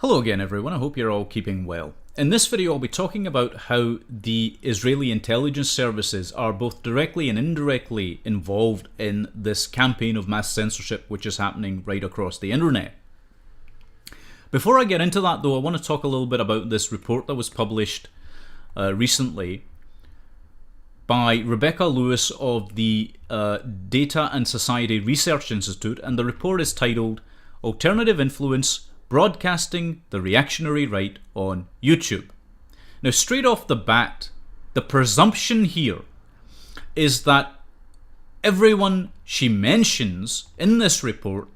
Hello again everyone, I hope you're all keeping well. In this video I'll be talking about how the Israeli intelligence services are both directly and indirectly involved in this campaign of mass censorship which is happening right across the internet. Before I get into that though, I want to talk a little bit about this report that was published recently by Rebecca Lewis of the Data and Society Research Institute, and the report is titled Alternative Influence Broadcasting the Reactionary Right on YouTube. Now, straight off the bat, the presumption here is that everyone she mentions in this report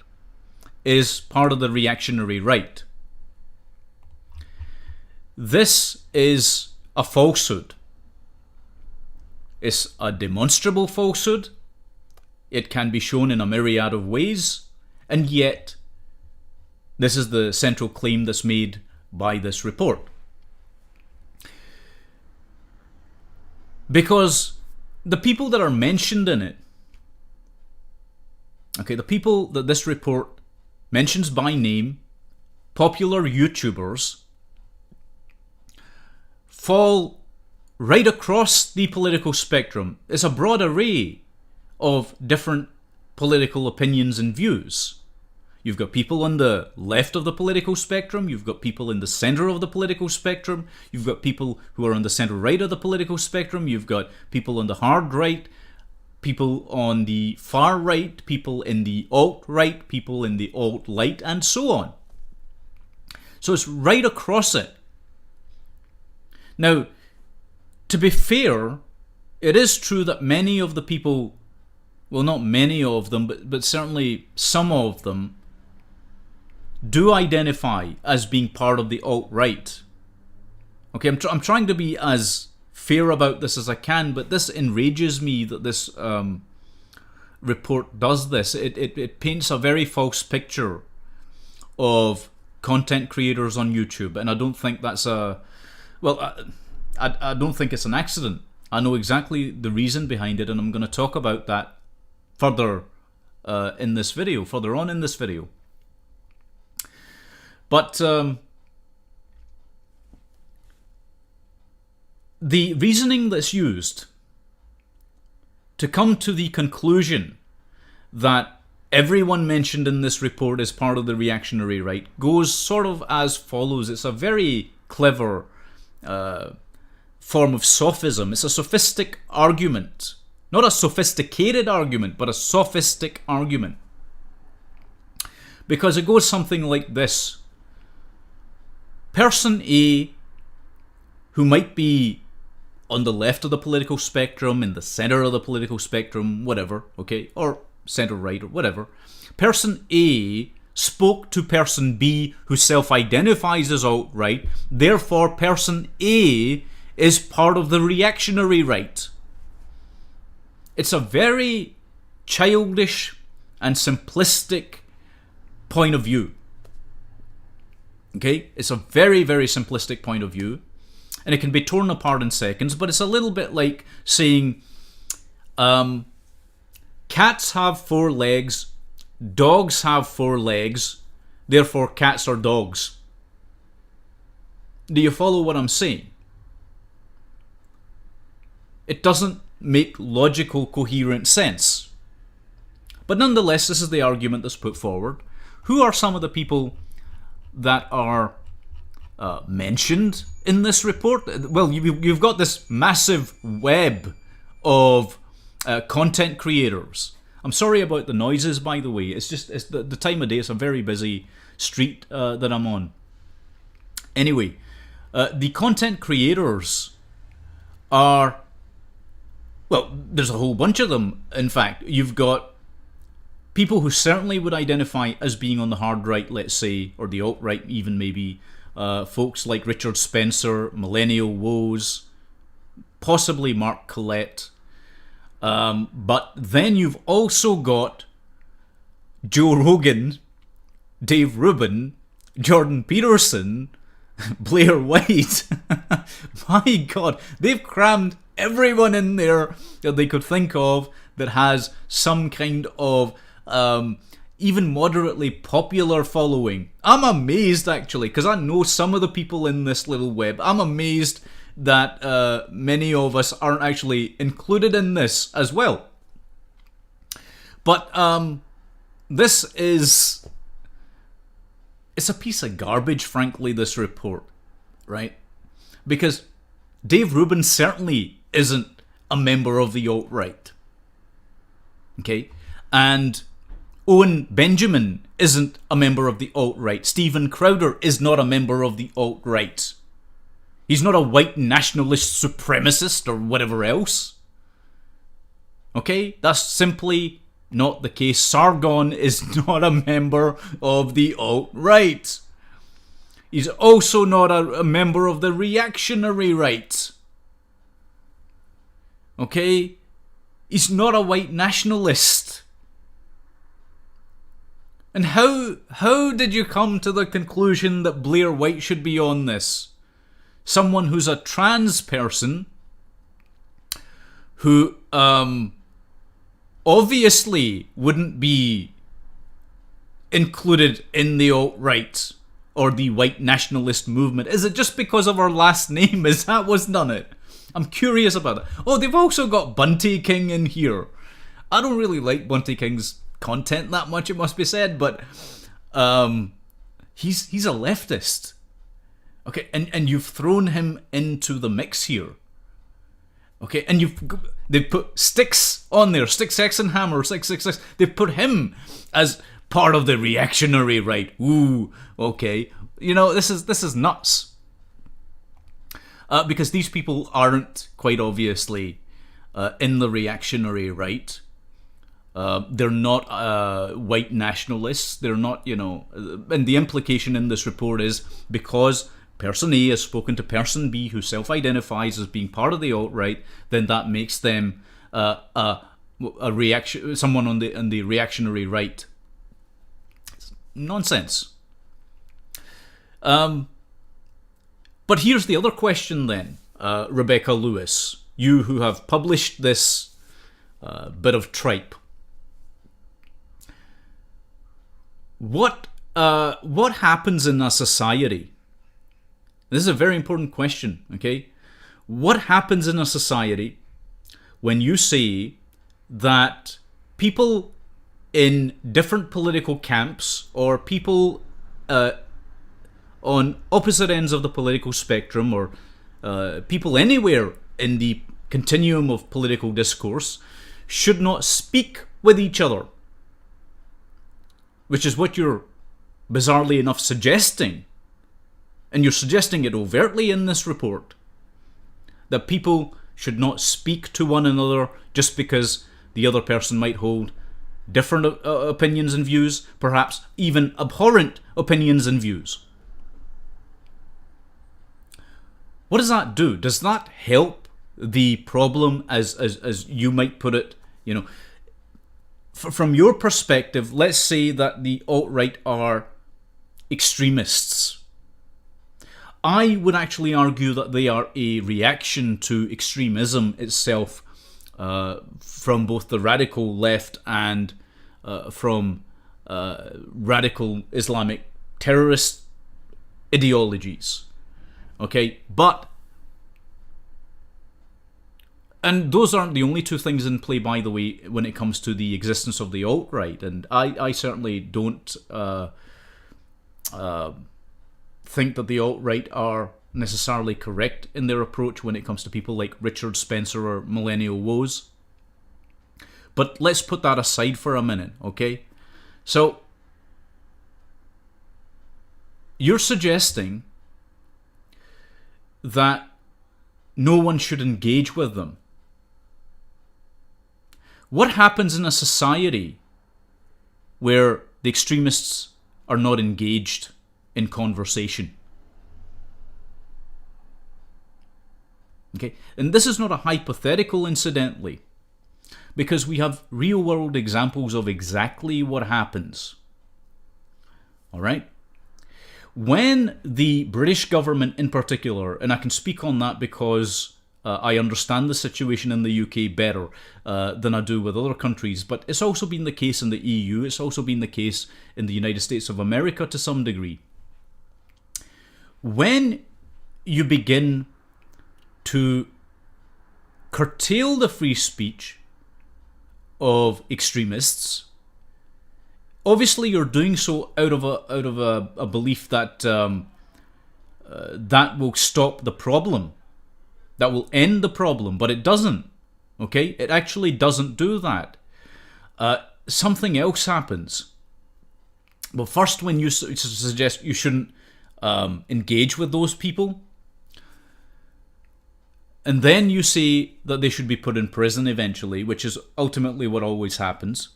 is part of the reactionary right. This is a falsehood. It's a demonstrable falsehood. It can be shown in a myriad of ways, and yet this is the central claim that's made by this report. Because the people that are mentioned in it, the people that this report mentions by name, popular YouTubers, fall right across the political spectrum. It's a broad array of different political opinions and views. You've got people on the left of the political spectrum, you've got people in the center of the political spectrum, you've got people who are on the center right of the political spectrum, you've got people on the hard right, people on the far right, people in the alt-right, people in the alt-light, and so on. So it's right across it. Now, to be fair, it is true that many of the people, well, not many of them, but certainly some of them, do identify as being part of the alt-right. Okay, I'm trying to be as fair about this as I can, but this enrages me that this report does this. It paints a very false picture of content creators on YouTube, and I don't think that's I don't think it's an accident. I know exactly the reason behind it, and I'm going to talk about that further in this video, further on in this video. But the reasoning that's used to come to the conclusion that everyone mentioned in this report is part of the reactionary right goes sort of as follows. It's a very clever form of sophism. It's a sophistic argument. Not a sophisticated argument, but a sophistic argument. Because it goes something like this. Person A, who might be on the left of the political spectrum, in the center of the political spectrum, whatever, okay, or center right or whatever. Person A spoke to person B, who self-identifies as alt-right. Therefore, person A is part of the reactionary right. It's a very childish and simplistic point of view. Okay, it's a very, very simplistic point of view, and it can be torn apart in seconds, but it's a little bit like saying cats have 4 legs, dogs have 4 legs, therefore cats are dogs. Do you follow what I'm saying? It doesn't make logical, coherent sense. But nonetheless, this is the argument that's put forward. Who are some of the people that are mentioned in this report? Well, you've got this massive web of content creators. I'm sorry about the noises, by the way. It's the time of day. It's a very busy street that I'm on. Anyway, the content creators are, well, there's a whole bunch of them. In fact, you've got people who certainly would identify as being on the hard right, let's say, or the alt-right even maybe. Folks like Richard Spencer, Millennial Woes, possibly Mark Collette. But then you've also got Joe Rogan, Dave Rubin, Jordan Peterson, Blair White. My God, they've crammed everyone in there that they could think of that has some kind of even moderately popular following. I'm amazed, actually, because I know some of the people in this little web. I'm amazed that many of us aren't actually included in this as well. But this is... it's a piece of garbage, frankly, this report, right? Because Dave Rubin certainly isn't a member of the alt-right. Okay? And Owen Benjamin isn't a member of the alt-right. Stephen Crowder is not a member of the alt-right. He's not a white nationalist supremacist or whatever else. Okay? That's simply not the case. Sargon is not a member of the alt-right. He's also not a member of the reactionary right. Okay? He's not a white nationalist. And how did you come to the conclusion that Blair White should be on this? Someone who's a trans person who obviously wouldn't be included in the alt-right or the white nationalist movement. Is it just because of our last name? Is that what's done it? I'm curious about it. Oh, they've also got Bunty King in here. I don't really like Bunty King's content that much, it must be said, but he's a leftist. Okay, and you've thrown him into the mix here. Okay, and they've put Sticks on there, Sticks, X and Hammer, 666. They've put him as part of the reactionary right. Ooh, okay. You know, this is nuts. Because these people aren't quite obviously in the reactionary right. They're not white nationalists. They're not, and the implication in this report is because Person A has spoken to Person B, who self-identifies as being part of the alt-right, then that makes them someone on the reactionary right. It's nonsense. But here's the other question then, Rebecca Lewis, you who have published this bit of tripe. What happens in a society? This is a very important question, okay? What happens in a society when you say that people in different political camps or people on opposite ends of the political spectrum or people anywhere in the continuum of political discourse should not speak with each other? Which is what you're bizarrely enough suggesting. And you're suggesting it overtly in this report. That people should not speak to one another just because the other person might hold different opinions and views, perhaps even abhorrent opinions and views. What does that do? Does that help the problem, as you might put it? From your perspective, let's say that the alt-right are extremists. I would actually argue that they are a reaction to extremism itself, from both the radical left and from radical Islamic terrorist ideologies. Okay, and those aren't the only two things in play, by the way, when it comes to the existence of the alt-right. And I certainly don't think that the alt-right are necessarily correct in their approach when it comes to people like Richard Spencer or Millennial Woes. But let's put that aside for a minute, okay? So, you're suggesting that no one should engage with them. What happens in a society where the extremists are not engaged in conversation? Okay, and this is not a hypothetical, incidentally, because we have real-world examples of exactly what happens. All right? When the British government in particular, and I can speak on that because I understand the situation in the UK better than I do with other countries, but it's also been the case in the EU, it's also been the case in the United States of America to some degree. When you begin to curtail the free speech of extremists, obviously you're doing so out of a belief that that will stop the problem, that will end the problem, but it doesn't. Okay, it actually doesn't do that. Something else happens. Well, first, when you suggest you shouldn't engage with those people, and then you say that they should be put in prison eventually, which is ultimately what always happens,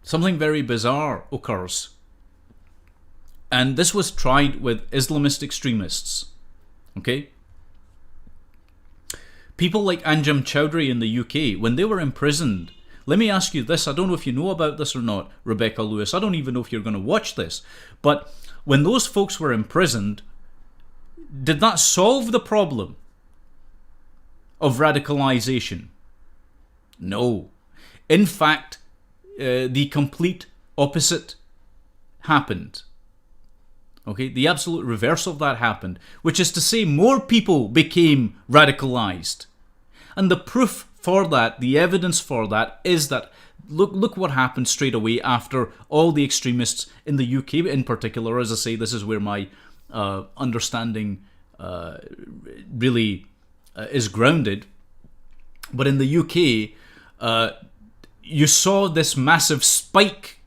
something very bizarre occurs. And this was tried with Islamist extremists. Okay? People like Anjem Choudhury in the UK, when they were imprisoned, let me ask you this, I don't know if you know about this or not, Rebecca Lewis, I don't even know if you're going to watch this, but when those folks were imprisoned, did that solve the problem of radicalization? No. In fact, the complete opposite happened. Okay, the absolute reverse of that happened, which is to say more people became radicalized. And the proof for that, the evidence for that, is that look what happened straight away after all the extremists in the UK in particular. As I say, this is where my understanding really is grounded. But in the UK, you saw this massive spike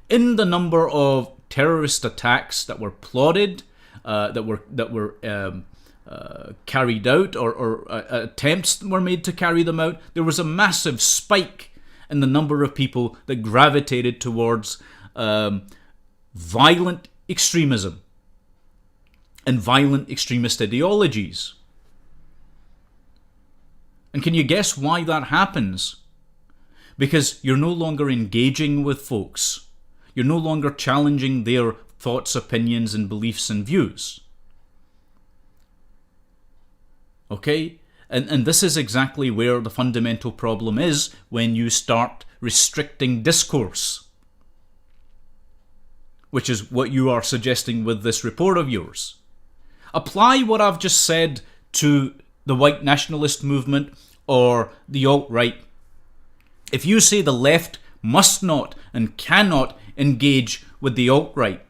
in the number of terrorist attacks that were plotted, that were carried out, or attempts were made to carry them out. There was a massive spike in the number of people that gravitated towards violent extremism and violent extremist ideologies. And can you guess why that happens? Because you're no longer engaging with folks. You're no longer challenging their thoughts, opinions, and beliefs and views. Okay? And this is exactly where the fundamental problem is when you start restricting discourse, which is what you are suggesting with this report of yours. Apply what I've just said to the white nationalist movement or the alt-right. If you say the left must not and cannot engage with the alt-right,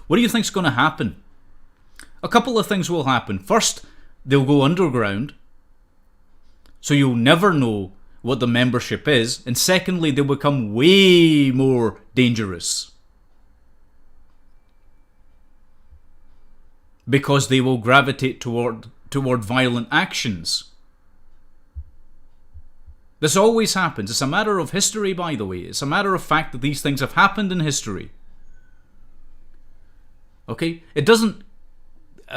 what do you think is going to happen? A couple of things will happen. First, they'll go underground, so you'll never know what the membership is. And secondly, they'll become way more dangerous, because they will gravitate toward violent actions. This always happens. It's a matter of history, by the way. It's a matter of fact that these things have happened in history. Okay? It doesn't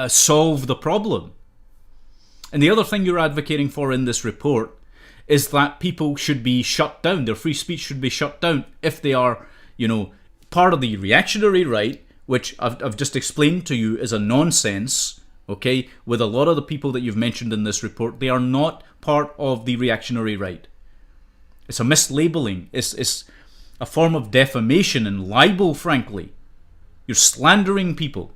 solve the problem. And the other thing you're advocating for in this report is that people should be shut down. Their free speech should be shut down if they are, part of the reactionary right, which I've just explained to you is a nonsense. Okay? With a lot of the people that you've mentioned in this report, they are not part of the reactionary right. It's a mislabeling. It's a form of defamation and libel, frankly. You're slandering people.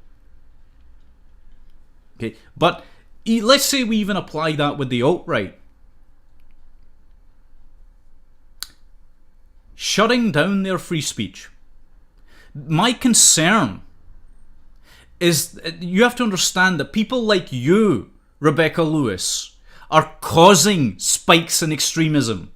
Okay, but let's say we even apply that with the alt-right. Shutting down their free speech. My concern is you have to understand that people like you, Rebecca Lewis, are causing spikes in extremism.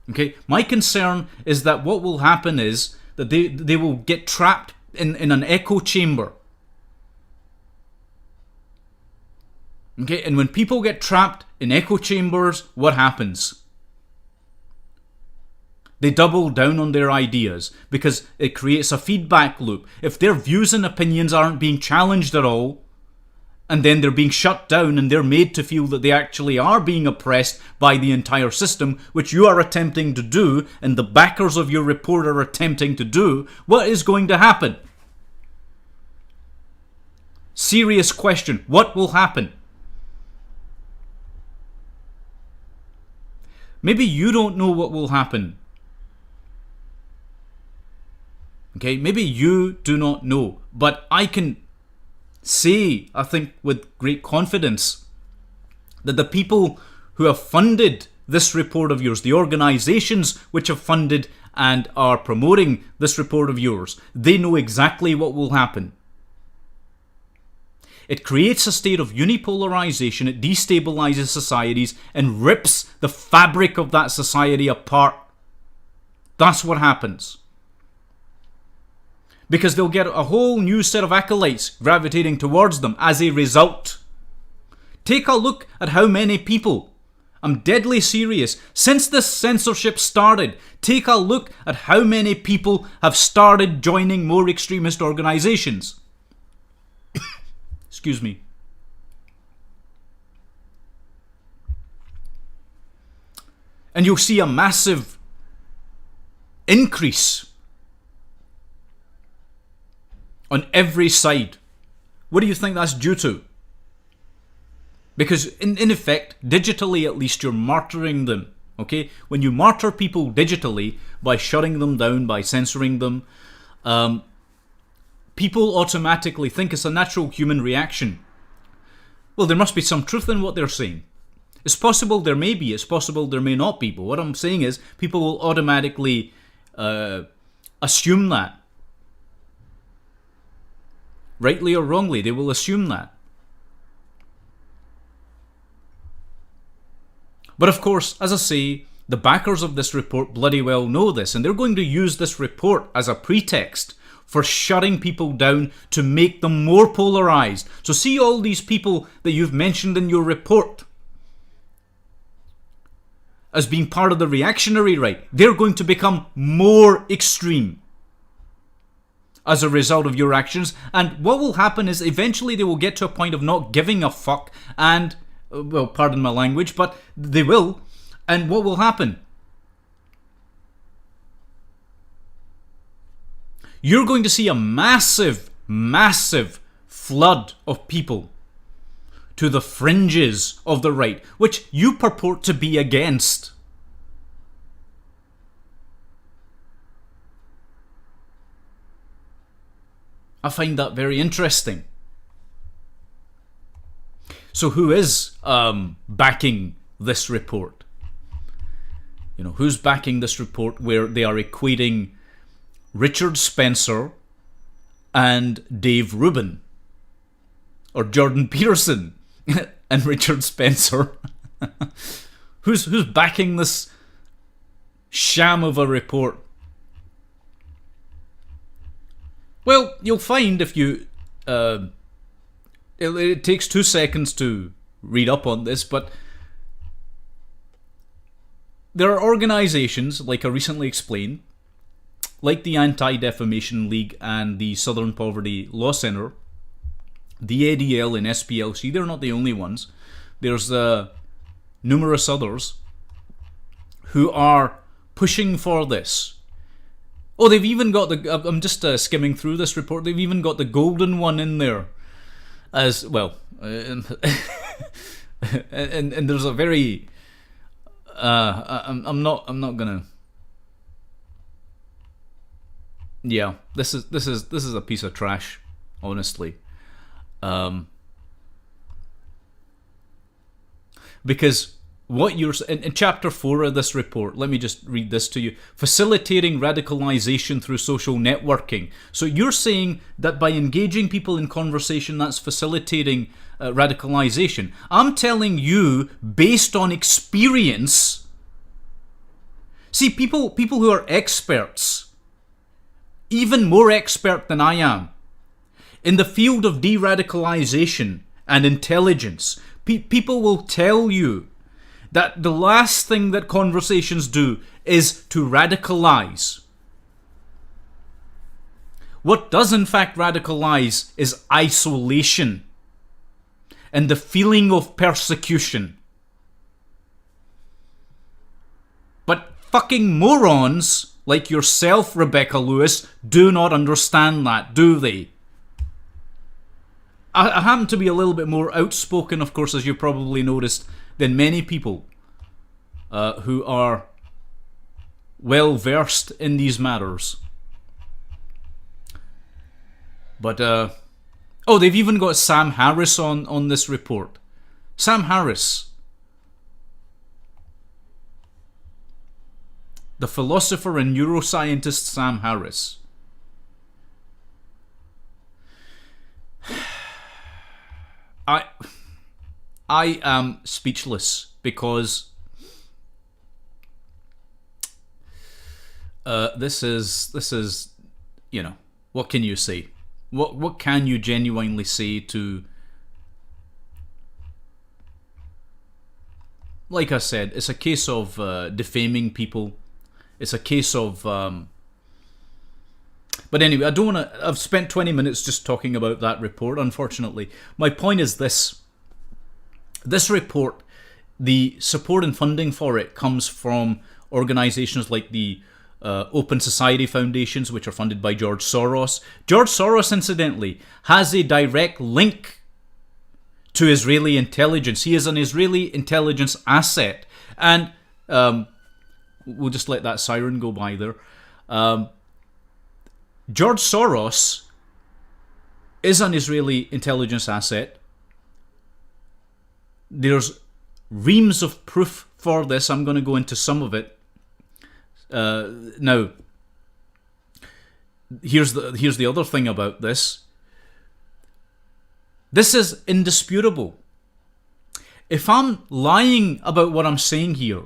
Okay, my concern is that what will happen is that they will get trapped in an echo chamber. Okay, and when people get trapped in echo chambers, what happens? They double down on their ideas because it creates a feedback loop. If their views and opinions aren't being challenged at all, and then they're being shut down and they're made to feel that they actually are being oppressed by the entire system, which you are attempting to do, and the backers of your report are attempting to do, what is going to happen? serious question. What will happen? Maybe you don't know what will happen. Okay, maybe you do not know. But I can say, I think with great confidence, that the people who have funded this report of yours, the organizations which have funded and are promoting this report of yours, they know exactly what will happen. It creates a state of unipolarization, it destabilizes societies and rips the fabric of that society apart. That's what happens. Because they'll get a whole new set of acolytes gravitating towards them as a result. Take a look at how many people, I'm deadly serious, since this censorship started, take a look at how many people have started joining more extremist organizations. Excuse me. And you'll see a massive increase on every side. What do you think that's due to? Because in effect, digitally at least, you're martyring them. Okay? When you martyr people digitally by shutting them down, by censoring them, people automatically think it's a natural human reaction. Well, there must be some truth in what they're saying. It's possible there may be, it's possible there may not be, but what I'm saying is people will automatically assume that. Rightly or wrongly, they will assume that. But of course, as I say, the backers of this report bloody well know this, and they're going to use this report as a pretext for shutting people down to make them more polarized. So see all these people that you've mentioned in your report as being part of the reactionary right. They're going to become more extreme as a result of your actions. And what will happen is eventually they will get to a point of not giving a fuck and, well, pardon my language, but they will. And what will happen? You're going to see a massive, massive flood of people to the fringes of the right, which you purport to be against. I find that very interesting. So who is backing this report? You know, who's backing this report where they are equating Richard Spencer and Dave Rubin, or Jordan Peterson and Richard Spencer? Who's backing this sham of a report? Well, you'll find if you it takes 2 seconds to read up on this, but there are organizations, like I recently explained, like the Anti-Defamation League and the Southern Poverty Law Center, the ADL and SPLC. They're not the only ones. There's numerous others who are pushing for this. Oh, they've even got the... I'm just skimming through this report. They've even got the golden one in there as well. And there's a very... I'm not gonna... Yeah, this is a piece of trash, honestly. Because what you're in chapter 4 of this report, let me just read this to you. Facilitating radicalization through social networking. So you're saying that by engaging people in conversation, that's facilitating radicalization. I'm telling you, based on experience. See, people who are experts, even more expert than I am, in the field of de-radicalization and intelligence, people will tell you that the last thing that conversations do is to radicalize. What does in fact radicalize is isolation and the feeling of persecution. But fucking morons like yourself, Rebecca Lewis, do not understand that, do they? I happen to be a little bit more outspoken, of course, as you probably noticed, than many people who are well versed in these matters. But they've even got Sam Harris on this report. Sam Harris, the philosopher and neuroscientist Sam Harris. I am speechless because this is what can you say? What can you genuinely say to? Like I said, it's a case of defaming people. It's a case of. But anyway, I don't want to. I've spent 20 minutes just talking about that report. Unfortunately, my point is this. This report, the support and funding for it comes from organizations like the Open Society Foundations, which are funded by George Soros. George Soros, incidentally, has a direct link to Israeli intelligence. He is an Israeli intelligence asset. And we'll just let that siren go by there. George Soros is an Israeli intelligence asset. There's reams of proof for this. I'm going to go into some of it. Now, here's the other thing about this. This is indisputable. If I'm lying about what I'm saying here,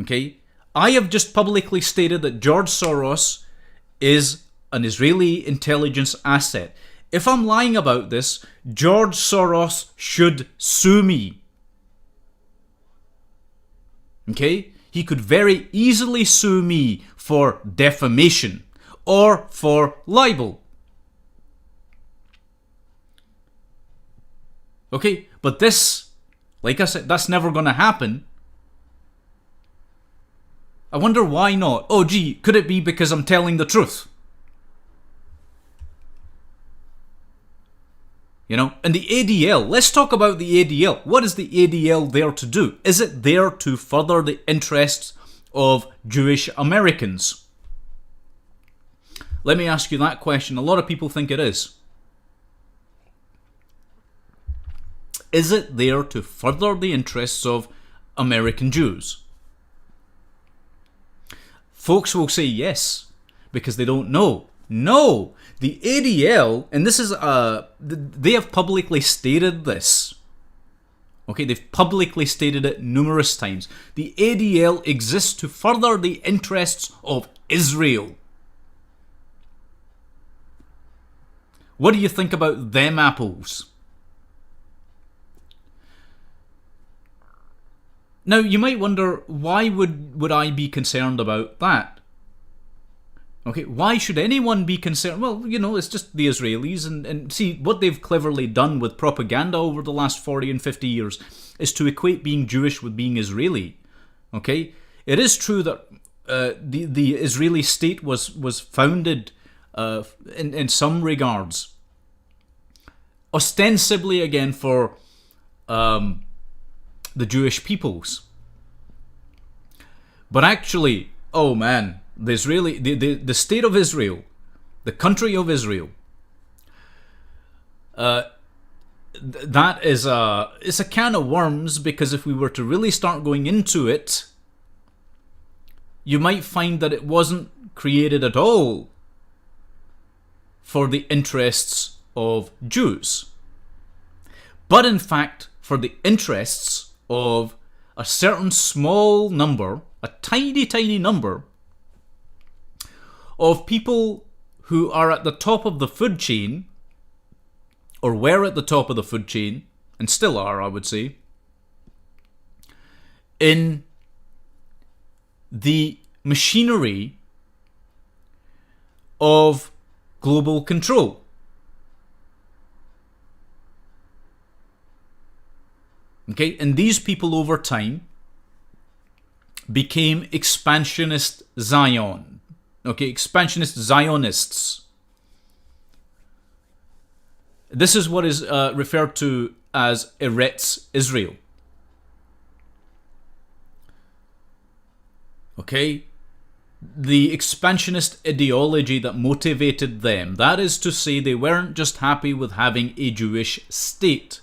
okay, I have just publicly stated that George Soros is an Israeli intelligence asset. If I'm lying about this, George Soros should sue me. Okay? He could very easily sue me for defamation or for libel. Okay? But this, like I said, that's never going to happen. I wonder why not. Oh gee, could it be because I'm telling the truth? And the ADL, let's talk about the ADL. What is the ADL there to do? Is it there to further the interests of Jewish Americans? Let me ask you that question. A lot of people think it is. Is it there to further the interests of American Jews? Folks will say yes, because they don't know. No, the ADL, and this is they have publicly stated this. Okay, they've publicly stated it numerous times. The ADL exists to further the interests of Israel. What do you think about them apples? Now, you might wonder, why would I be concerned about that? Okay, why should anyone be concerned? Well, it's just the Israelis. And see, what they've cleverly done with propaganda over the last 40 and 50 years is to equate being Jewish with being Israeli. Okay? It is true that the Israeli state was founded in some regards, ostensibly, again, for the Jewish peoples. But actually, oh man, the state of Israel, the country of Israel, that is it's a can of worms, because if we were to really start going into it, you might find that it wasn't created at all for the interests of Jews, but in fact for the interests of a certain small number, a tiny number of people who are at the top of the food chain, or were at the top of the food chain, and still are, I would say, in the machinery of global control. Okay, and these people over time became expansionist Zion. Okay, expansionist Zionists. This is what is referred to as Eretz Israel. Okay? The expansionist ideology that motivated them. That is to say, they weren't just happy with having a Jewish state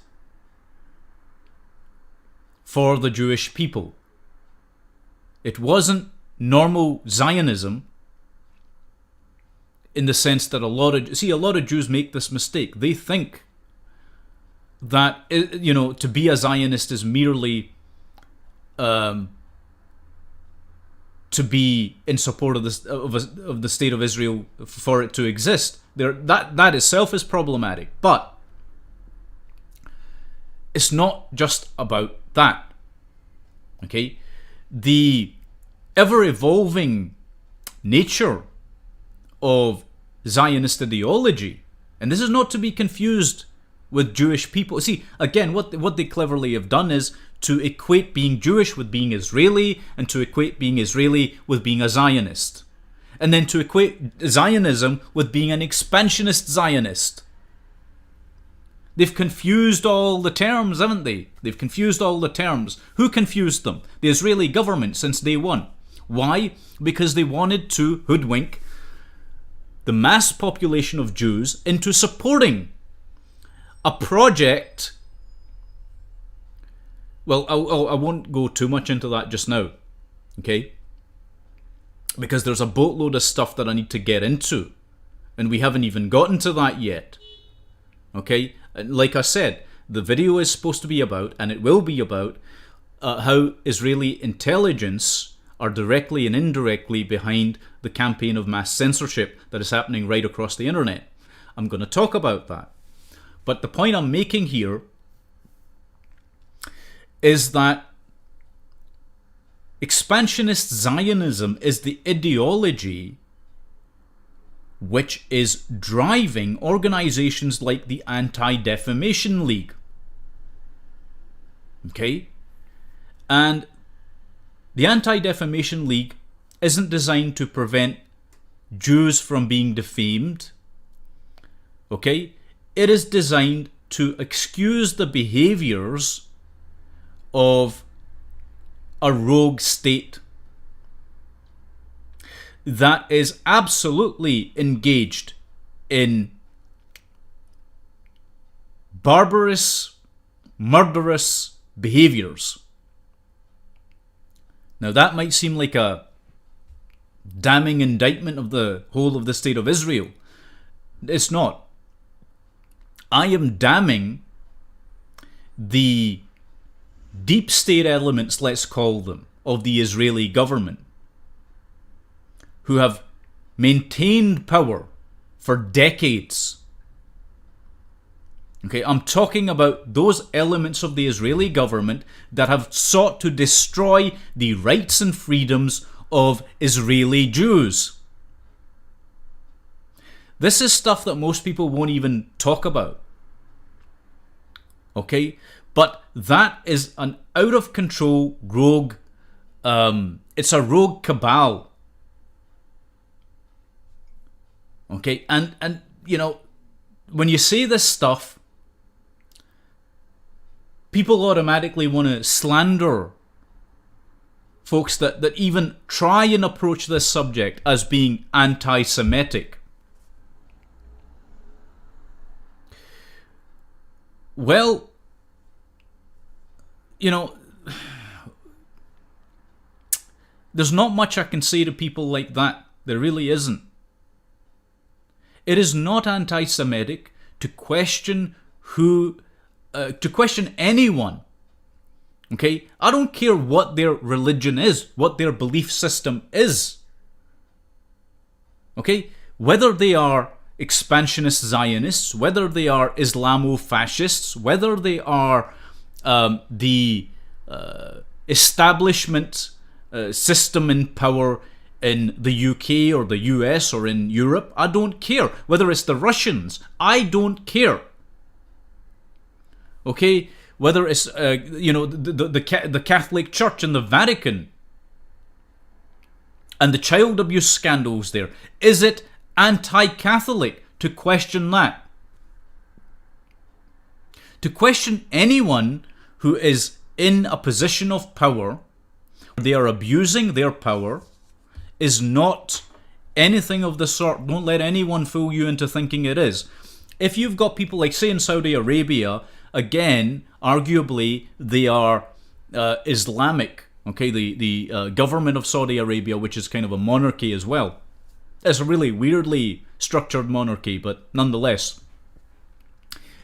for the Jewish people. It wasn't normal Zionism in the sense that a lot of Jews make this mistake. They think that, to be a Zionist is merely to be in support of the state of Israel for it to exist. That itself is problematic. But it's not just about that. Okay? The ever-evolving nature of Zionist ideology, and this is not to be confused with Jewish people. See, again, what they cleverly have done is to equate being Jewish with being Israeli, and to equate being Israeli with being a Zionist, and then to equate Zionism with being an expansionist Zionist. They've confused all the terms, haven't they? They've confused all the terms. Who confused them? The Israeli government since day one. Why? Because they wanted to hoodwink the mass population of Jews into supporting a project. Well, I won't go too much into that just now, okay? Because there's a boatload of stuff that I need to get into, and we haven't even gotten to that yet, okay? Like I said, the video is supposed to be about, and it will be about, how Israeli intelligence are directly and indirectly behind the campaign of mass censorship that is happening right across the internet. I'm going to talk about that. But the point I'm making here is that expansionist Zionism is the ideology which is driving organizations like the Anti-Defamation League. Okay? And the Anti-Defamation League isn't designed to prevent Jews from being defamed. Okay? It is designed to excuse the behaviors of a rogue state that is absolutely engaged in barbarous, murderous behaviors. Now that might seem like a damning indictment of the whole of the state of Israel. It's not. I am damning the deep state elements, let's call them, of the Israeli government, who have maintained power for decades. Okay, I'm talking about those elements of the Israeli government that have sought to destroy the rights and freedoms of Israeli Jews. This is stuff that most people won't even talk about. Okay? But that is an out-of-control rogue, it's a rogue cabal. Okay? And when you say this stuff, people automatically want to slander folks that even try and approach this subject as being anti-Semitic. Well, there's not much I can say to people like that. There really isn't. It is not anti-Semitic to question anyone. Okay? I don't care what their religion is, what their belief system is. Okay? Whether they are expansionist Zionists, whether they are Islamo-fascists, whether they are the establishment system in power in the UK or the US or in Europe, I don't care. Whether it's the Russians, I don't care. Okay? Whether it's the Catholic Church and the Vatican and the child abuse scandals there, is it anti-Catholic to question that? To question anyone who is in a position of power, they are abusing their power, is not anything of the sort. Don't let anyone fool you into thinking it is. If you've got people like, say, in Saudi Arabia, again, arguably they are Islamic. Okay, the government of Saudi Arabia, which is kind of a monarchy as well. It's a really weirdly structured monarchy, but nonetheless.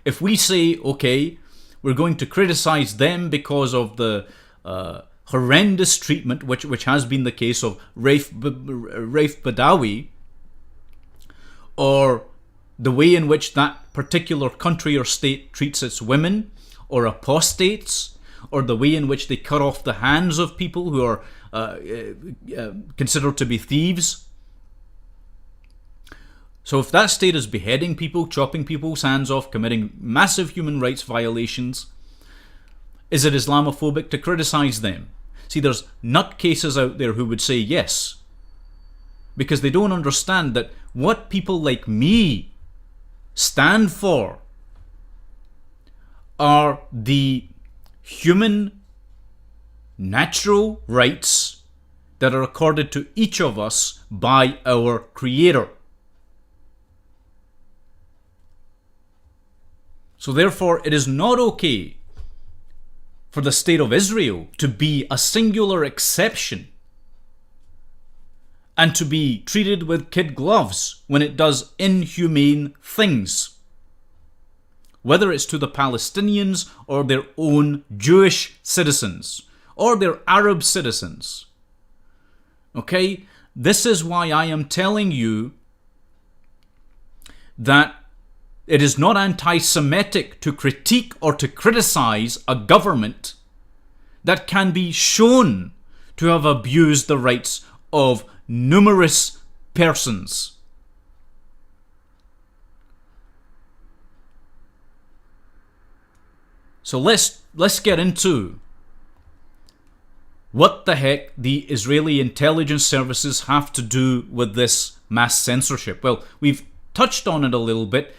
If we say, okay, we're going to criticize them because of the horrendous treatment, which has been the case of Raif Badawi, or the way in which that particular country or state treats its women, or apostates, or the way in which they cut off the hands of people who are considered to be thieves. So if that state is beheading people, chopping people's hands off, committing massive human rights violations, is it Islamophobic to criticize them? See, there's nutcases out there who would say yes, because they don't understand that what people like me stand for are the human natural rights that are accorded to each of us by our Creator. So therefore, it is not okay for the state of Israel to be a singular exception and to be treated with kid gloves when it does inhumane things, whether it's to the Palestinians or their own Jewish citizens or their Arab citizens. Okay? This is why I am telling you that it is not anti-Semitic to critique or to criticize a government that can be shown to have abused the rights of numerous persons. So let's get into what the heck the Israeli intelligence services have to do with this mass censorship. Well, we've touched on it a little bit,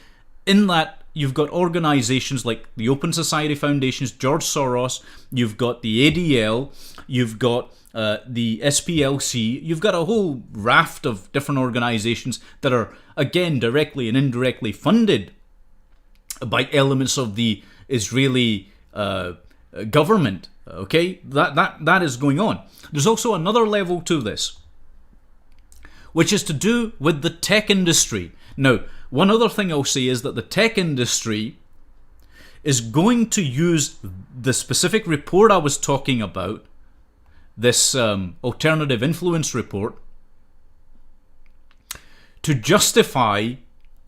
in that you've got organizations like the Open Society Foundations, George Soros, you've got the ADL, you've got the SPLC, you've got a whole raft of different organizations that are, again, directly and indirectly funded by elements of the Israeli government. Okay, that is going on. There's also another level to this, which is to do with the tech industry. Now, one other thing I'll say is that the tech industry is going to use the specific report I was talking about, this alternative influence report, to justify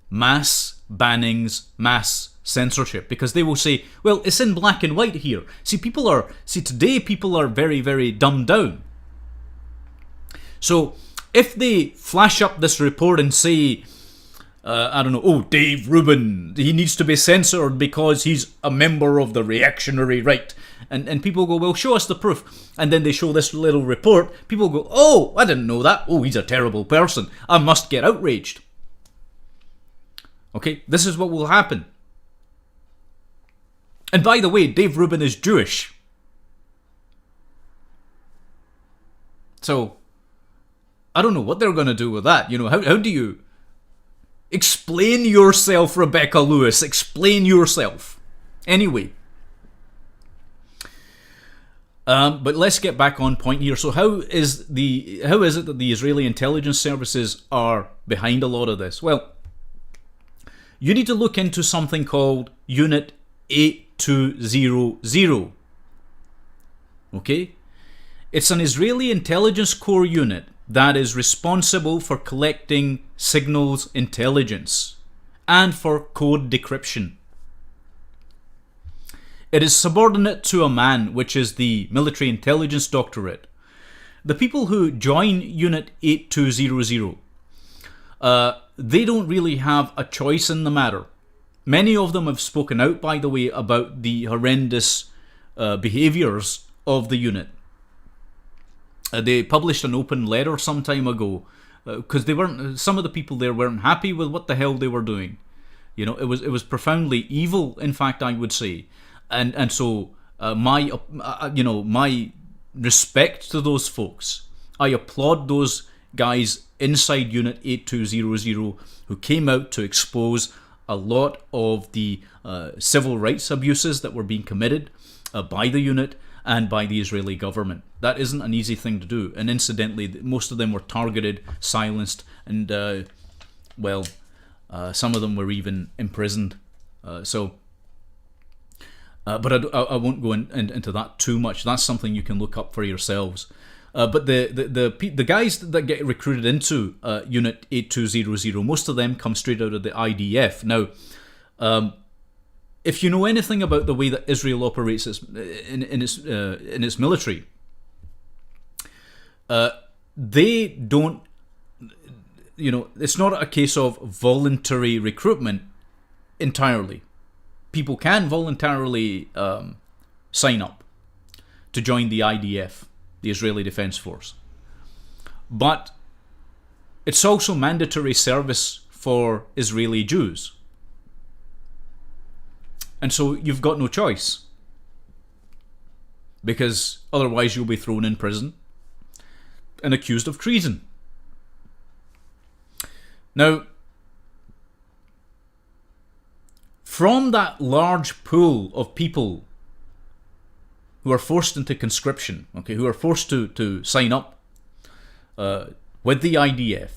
mass bannings, mass censorship, because they will say, well, it's in black and white here. Today people are very, very dumbed down. So if they flash up this report and say, I don't know, oh, Dave Rubin, he needs to be censored because he's a member of the reactionary right. And people go, well, show us the proof. And then they show this little report. People go, oh, I didn't know that. Oh, he's a terrible person. I must get outraged. Okay, this is what will happen. And by the way, Dave Rubin is Jewish. So, I don't know what they're going to do with that. You know, how do you... Explain yourself, Rebecca Lewis. Explain yourself. Anyway. But let's get back on point here. So how is it that the Israeli intelligence services are behind a lot of this? Well, you need to look into something called Unit 8200. Okay? It's an Israeli intelligence corps unit that is responsible for collecting signals intelligence and for code decryption. It is subordinate to Amman, which is the military intelligence doctorate. The people who join Unit 8200, they don't really have a choice in the matter. Many of them have spoken out, by the way, about the horrendous behaviours of the unit. They published an open letter some time ago because some of the people there weren't happy with what the hell they were doing. It was profoundly evil, in fact, I would say. And so my respect to those folks. I applaud those guys inside Unit 8200 who came out to expose a lot of the civil rights abuses that were being committed by the unit and by the Israeli government. That isn't an easy thing to do. And incidentally, most of them were targeted, silenced, and some of them were even imprisoned. But I won't go into that too much. That's something you can look up for yourselves. But the guys that get recruited into Unit 8200, most of them come straight out of the IDF. Now, if you know anything about the way that Israel operates in its military, they don't. It's not a case of voluntary recruitment entirely. People can voluntarily sign up to join the IDF, the Israeli Defense Force. But it's also mandatory service for Israeli Jews. And so you've got no choice, because otherwise you'll be thrown in prison and accused of treason. Now, from that large pool of people who are forced into conscription, who are forced to sign up with the IDF,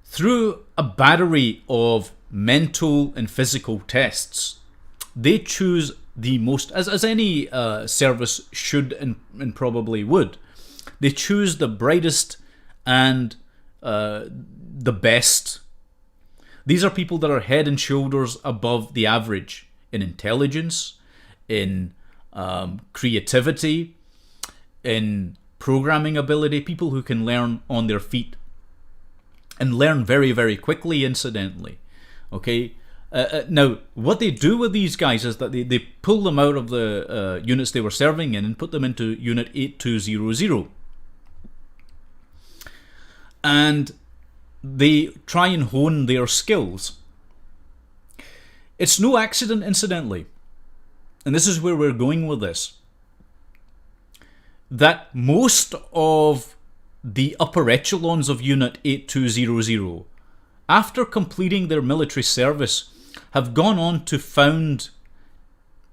through a battery of mental and physical tests, they choose the most, as any service should and probably would, they choose the brightest and the best. These are people that are head and shoulders above the average in intelligence, in creativity, in programming ability, people who can learn on their feet and learn very, very quickly, incidentally. Now, what they do with these guys is that they pull them out of the units they were serving in and put them into Unit 8200. And they try and hone their skills. It's no accident, incidentally, and this is where we're going with this, that most of the upper echelons of Unit 8200, after completing their military service, have gone on to found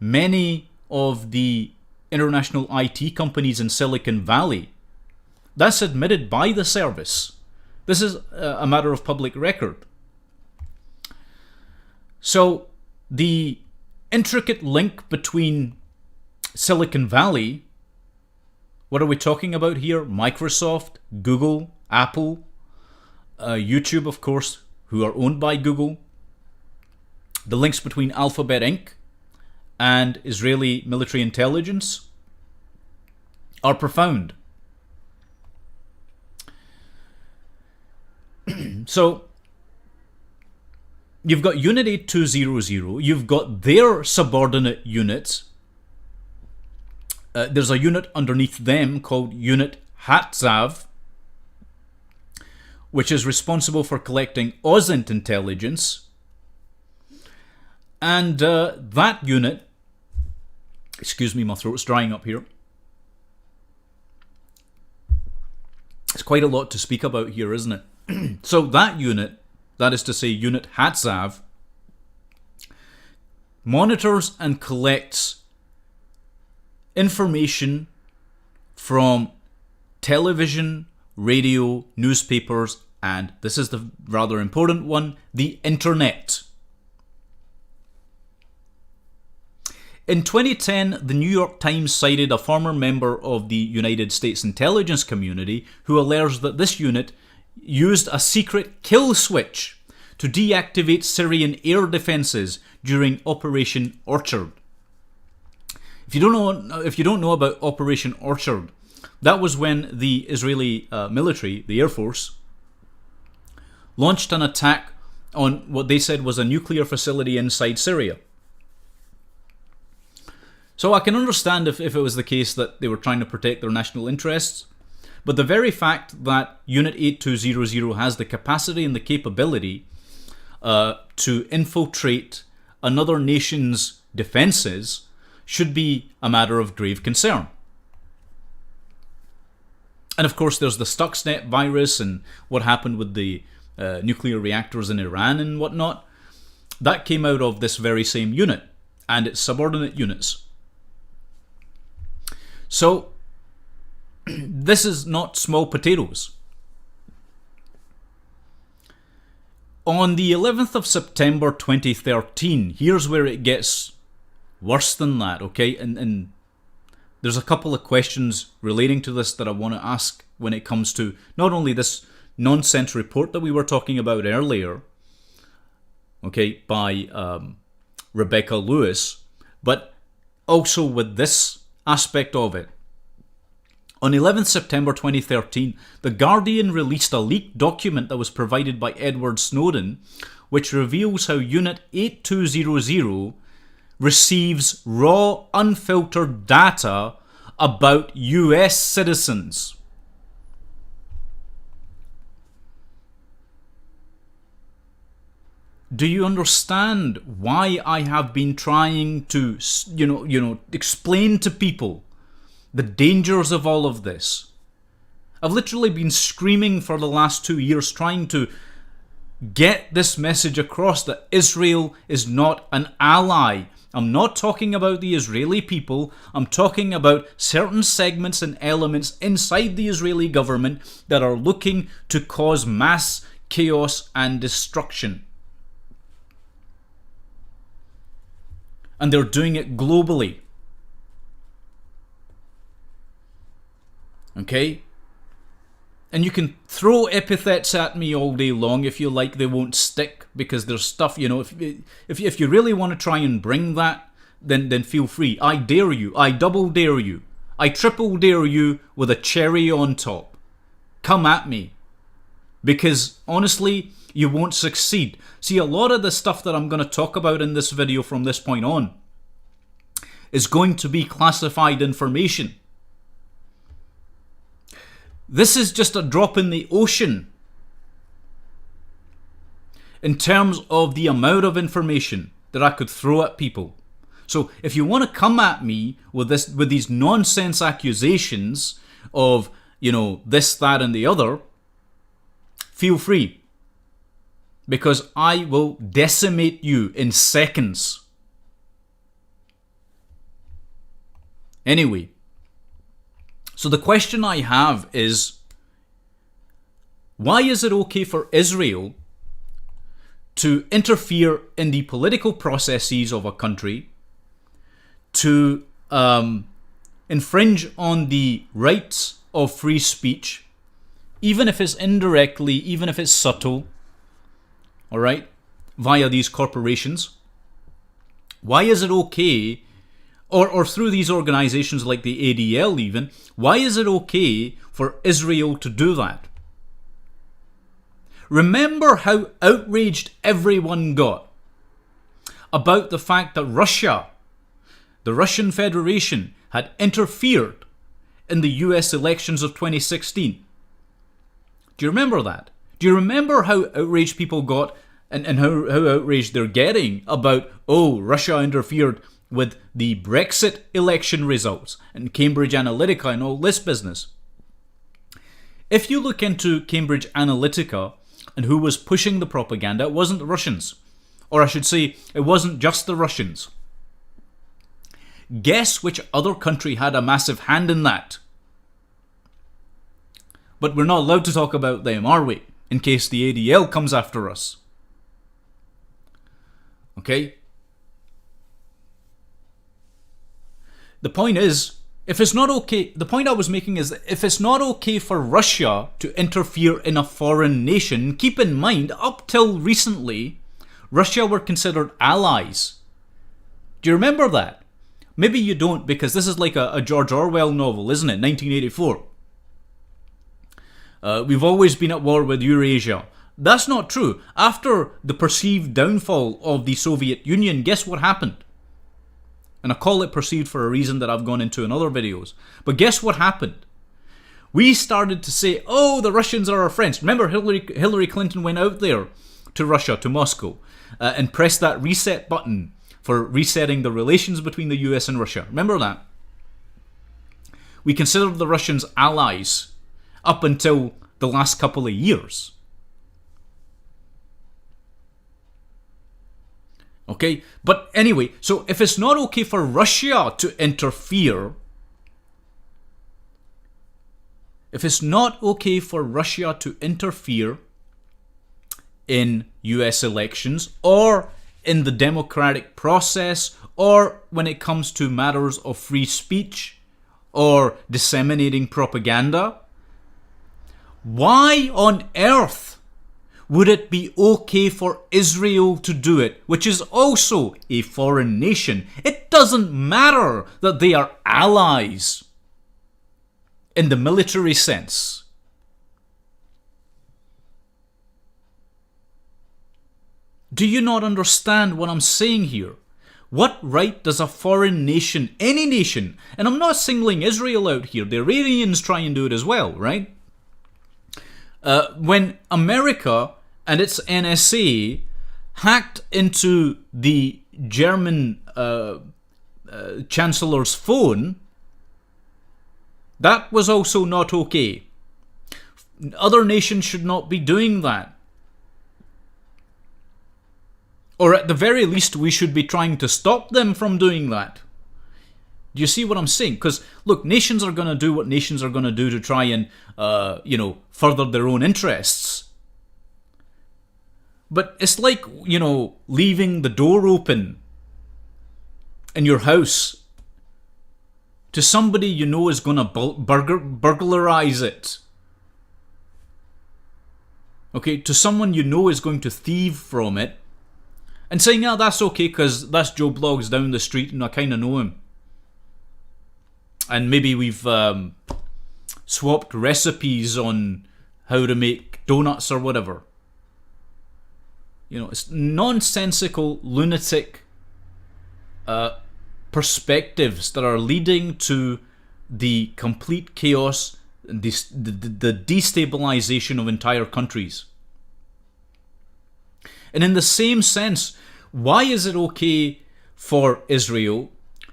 many of the international IT companies in Silicon Valley. That's admitted by the service. This is a matter of public record. So the intricate link between Silicon Valley, what are we talking about here? Microsoft, Google, Apple, YouTube, of course, who are owned by Google. The links between Alphabet Inc. and Israeli military intelligence are profound. So, you've got Unit 8200, you've got their subordinate units. There's a unit underneath them called Unit Hatzav, which is responsible for collecting OSINT intelligence. And that unit, excuse me, my throat's drying up here. It's quite a lot to speak about here, isn't it? So that unit, that is to say Unit Hatzav, monitors and collects information from television, radio, newspapers, and this is the rather important one, the internet. In 2010, the New York Times cited a former member of the United States intelligence community who alleged that this unit used a secret kill switch to deactivate Syrian air defenses during Operation Orchard. If you don't know about Operation Orchard, that was when the Israeli military, the Air Force, launched an attack on what they said was a nuclear facility inside Syria. So I can understand if it was the case that they were trying to protect their national interests, but the very fact that Unit 8200 has the capacity and the capability to infiltrate another nation's defences should be a matter of grave concern. And of course there's the Stuxnet virus and what happened with the nuclear reactors in Iran and whatnot. That came out of this very same unit and its subordinate units. So this is not small potatoes. On the 11th of September 2013, here's where it gets worse than that, okay? And there's a couple of questions relating to this that I want to ask when it comes to not only this nonsense report that we were talking about earlier, okay, by Rebecca Lewis, but also with this aspect of it. On 11th September 2013, The Guardian released a leaked document that was provided by Edward Snowden, which reveals how Unit 8200 receives raw, unfiltered data about US citizens. Do you understand why I have been trying to, explain to people the dangers of all of this? I've literally been screaming for the last 2 years trying to get this message across that Israel is not an ally. I'm not talking about the Israeli people. I'm talking about certain segments and elements inside the Israeli government that are looking to cause mass chaos and destruction. And they're doing it globally. Okay? And you can throw epithets at me all day long if you like. They won't stick because there's stuff, if you really want to try and bring that, then feel free. I dare you. I double dare you. I triple dare you with a cherry on top. Come at me. Because honestly, you won't succeed. See, a lot of the stuff that I'm going to talk about in this video from this point on is going to be classified information. This is just a drop in the ocean in terms of the amount of information that I could throw at people. So if you want to come at me with these nonsense accusations of, this, that, and the other, feel free. Because I will decimate you in seconds. Anyway, so the question I have is, why is it okay for Israel to interfere in the political processes of a country, to infringe on the rights of free speech, even if it's indirectly, even if it's subtle, all right, via these corporations? Why is it okay, or through these organizations like the ADL even, why is it okay for Israel to do that? Remember how outraged everyone got about the fact that Russia, the Russian Federation, had interfered in the US elections of 2016. Do you remember that? Do you remember how outraged people got and how outraged they're getting about, Russia interfered with the Brexit election results and Cambridge Analytica and all this business? If you look into Cambridge Analytica and who was pushing the propaganda, it wasn't the Russians. Or I should say, it wasn't just the Russians. Guess which other country had a massive hand in that? But we're not allowed to talk about them, are we? In case the ADL comes after us. Okay? The point is, if it's not okay, the point I was making is that if it's not okay for Russia to interfere in a foreign nation, keep in mind, up till recently, Russia were considered allies. Do you remember that? Maybe you don't, because this is like a George Orwell novel, isn't it? 1984. We've always been at war with Eurasia. That's not true. After the perceived downfall of the Soviet Union, guess what happened? And I call it perceived for a reason that I've gone into in other videos. But guess what happened? We started to say, the Russians are our friends. Remember, Hillary Clinton went out there to Russia, to Moscow, and press that reset button for resetting the relations between the US and Russia. Remember that. We considered the Russians allies up until the last couple of years. Okay, but anyway, so if it's not okay for Russia to interfere, in US elections or in the democratic process or when it comes to matters of free speech or disseminating propaganda, why on earth would it be okay for Israel to do it, which is also a foreign nation? It doesn't matter that they are allies in the military sense. Do you not understand what I'm saying here? What right does a foreign nation, any nation, and I'm not singling Israel out here, the Iranians try and do it as well, right? When America and its NSA hacked into the German Chancellor's phone, that was also not okay. Other nations should not be doing that. Or at the very least, we should be trying to stop them from doing that. Do you see what I'm saying? Because, look, nations are going to do what nations are going to do to try and, further their own interests. But it's like, leaving the door open in your house to somebody you know is going to burglarize it. Okay, to someone you know is going to thieve from it. And saying, that's okay because that's Joe Bloggs down the street and I kind of know him. And maybe we've swapped recipes on how to make donuts or whatever. It's nonsensical, lunatic perspectives that are leading to the complete chaos, the destabilization of entire countries. And in the same sense, why is it okay for Israel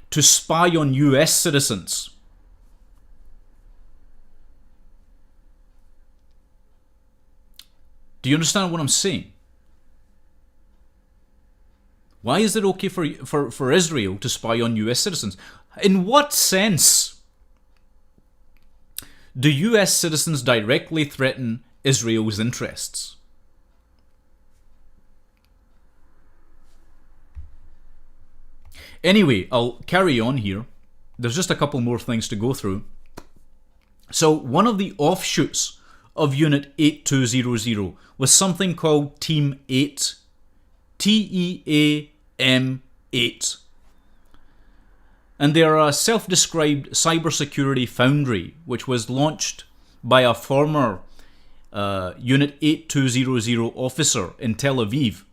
to spy on US citizens? Do you understand what I'm saying? Why is it okay for Israel to spy on US citizens? In what sense do US citizens directly threaten Israel's interests? Anyway, I'll carry on here. There's just a couple more things to go through. So one of the offshoots of Unit 8200 was something called Team 8. TEAM8. And they are a self-described cybersecurity foundry, which was launched by a former Unit 8200 officer in Tel Aviv.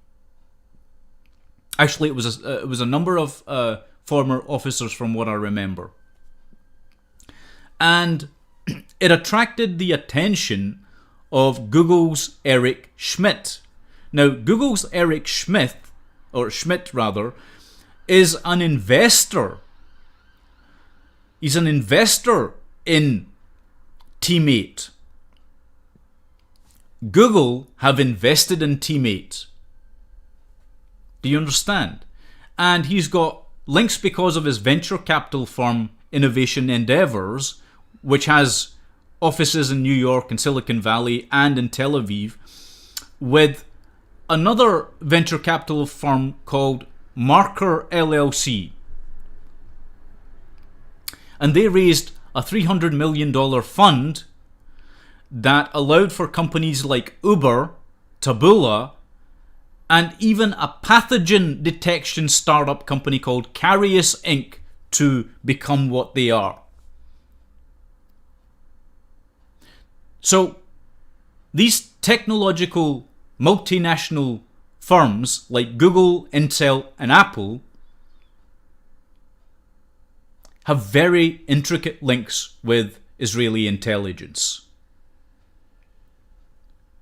Actually, it was a number of former officers from what I remember. And it attracted the attention of Google's Eric Schmidt. Now, Google's Eric Schmidt, is an investor. He's an investor in Team 8. Google have invested in Team 8. Do you understand? And he's got links because of his venture capital firm, Innovation Endeavors, which has offices in New York and Silicon Valley and in Tel Aviv, with another venture capital firm called Marker LLC. And they raised a $300 million fund that allowed for companies like Uber, Taboola, and even a pathogen detection startup company called Carius Inc. to become what they are. So, these technological multinational firms like Google, Intel, and Apple have very intricate links with Israeli intelligence.